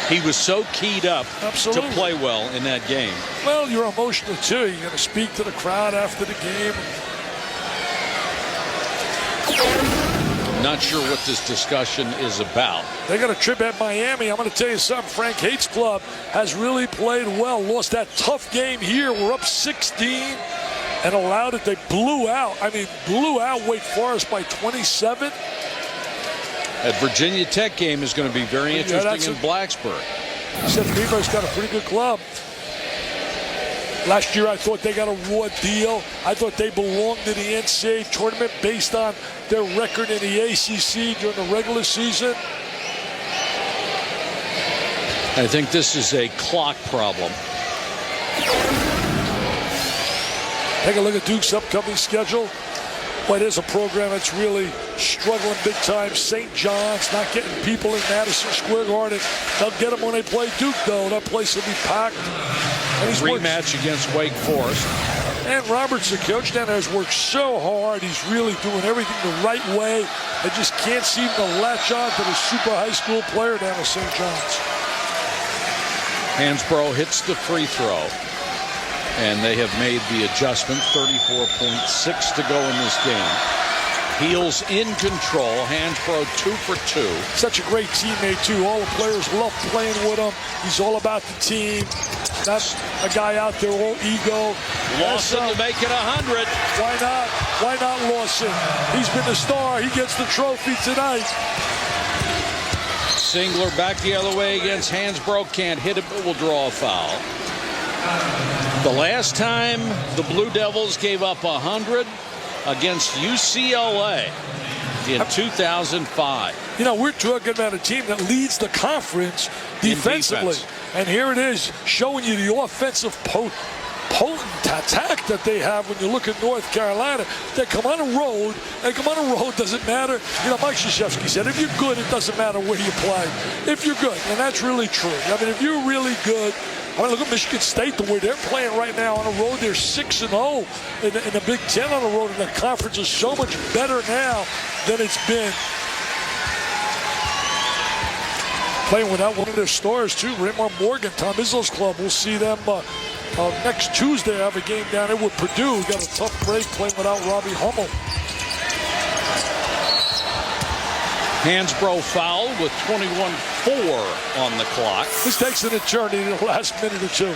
He was so keyed up to play well in that game. Well, you're emotional, too. You got to speak to the crowd after the game. Not sure what this discussion is about. They got a trip at Miami. I'm going to tell you something. Frank Haig's club has really played well. Lost that tough game here. We're up 16 and allowed it. They blew out Wake Forest by 27. That Virginia Tech game is going to be very interesting in Blacksburg. Seth Beamer's got a pretty good club. Last year, I thought they got a raw deal. I thought they belonged in the NCAA tournament based on their record in the ACC during the regular season. I think this is a clock problem. Take a look at Duke's upcoming schedule. Boy, there's a program that's really struggling big time. St. John's not getting people in Madison Square Garden. They'll get them when they play Duke, though. That place will be packed. Rematch against Wake Forest. And Roberts, the coach down there, has worked so hard. He's really doing everything the right way. They just can't seem to latch on to the super high school player down at St. John's. Hansbrough hits the free throw. And they have made the adjustment. 34.6 to go in this game. Heels in control. Hansbrough 2 for 2. Such a great teammate, too. All the players love playing with him. He's all about the team. That's a guy out there, all ego. Lawson to make it 100. Why not? Why not Lawson? He's been the star. He gets the trophy tonight. Singler back the other way against Hansbrough. Can't hit it, but will draw a foul. The last time the Blue Devils gave up 100 against UCLA in 2005. You know, we're talking about a team that leads the conference defensively. And here it is, showing you the offensive potent attack that they have when you look at North Carolina. They come on a road, doesn't matter. You know, Mike Krzyzewski said, if you're good, it doesn't matter where you play. If you're good, and that's really true. I mean, if you're really good, I mean, look at Michigan State, the way they're playing right now on the road. They're 6-0 in the Big Ten on the road, and the conference is so much better now than it's been. Playing without one of their stars, too. Raymond Morgan, Tom Izzo's club. We'll see them next Tuesday. Have a game down there with Purdue. Got a tough break playing without Robbie Hummel. Hansbrough foul with 21-4 on the clock. This takes an eternity in the last minute or two.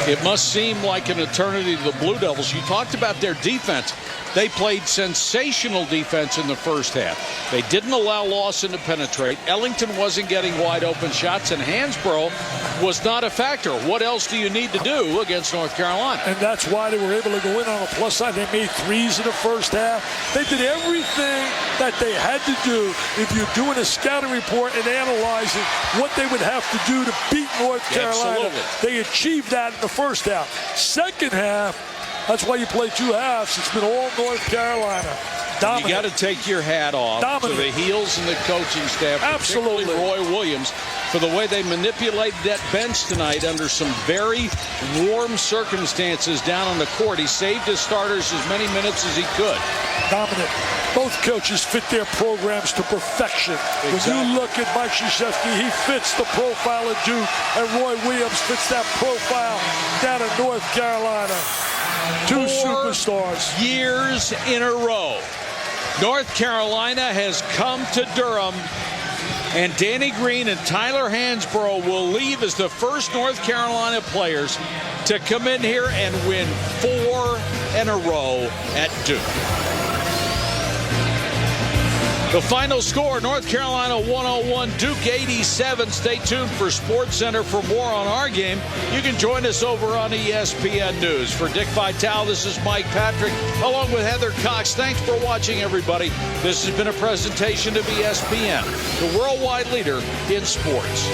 It must seem like an eternity to the Blue Devils. You talked about their defense. They played sensational defense in the first half. They didn't allow Lawson to penetrate. Ellington wasn't getting wide open shots, and Hansbrough was not a factor. What else do you need to do against North Carolina? And that's why they were able to go in on the plus side. They made threes in the first half. They did everything that they had to do if you're doing a scouting report and analyzing what they would have to do to beat North Carolina. Absolutely. They achieved that in the first half. Second half, that's why you play 2 halves. It's been all North Carolina. Dominant. You got to take your hat off to the Heels and the coaching staff, Absolutely. particularly Roy Williams, for the way they manipulated that bench tonight under some very warm circumstances down on the court. He saved his starters as many minutes as he could. Dominant. Both coaches fit their programs to perfection. Exactly. When you look at Mike Krzyzewski, he fits the profile of Duke, and Roy Williams fits that profile down in North Carolina. Two 4 superstars. years in a row, North Carolina has come to Durham, and Danny Green and Tyler Hansbrough will leave as the first North Carolina players to come in here and win 4 in a row at Duke. The final score, North Carolina 101, Duke 87. Stay tuned for SportsCenter for more on our game. You can join us over on ESPN News. For Dick Vitale, this is Mike Patrick, along with Heather Cox. Thanks for watching, everybody. This has been a presentation of ESPN, the worldwide leader in sports.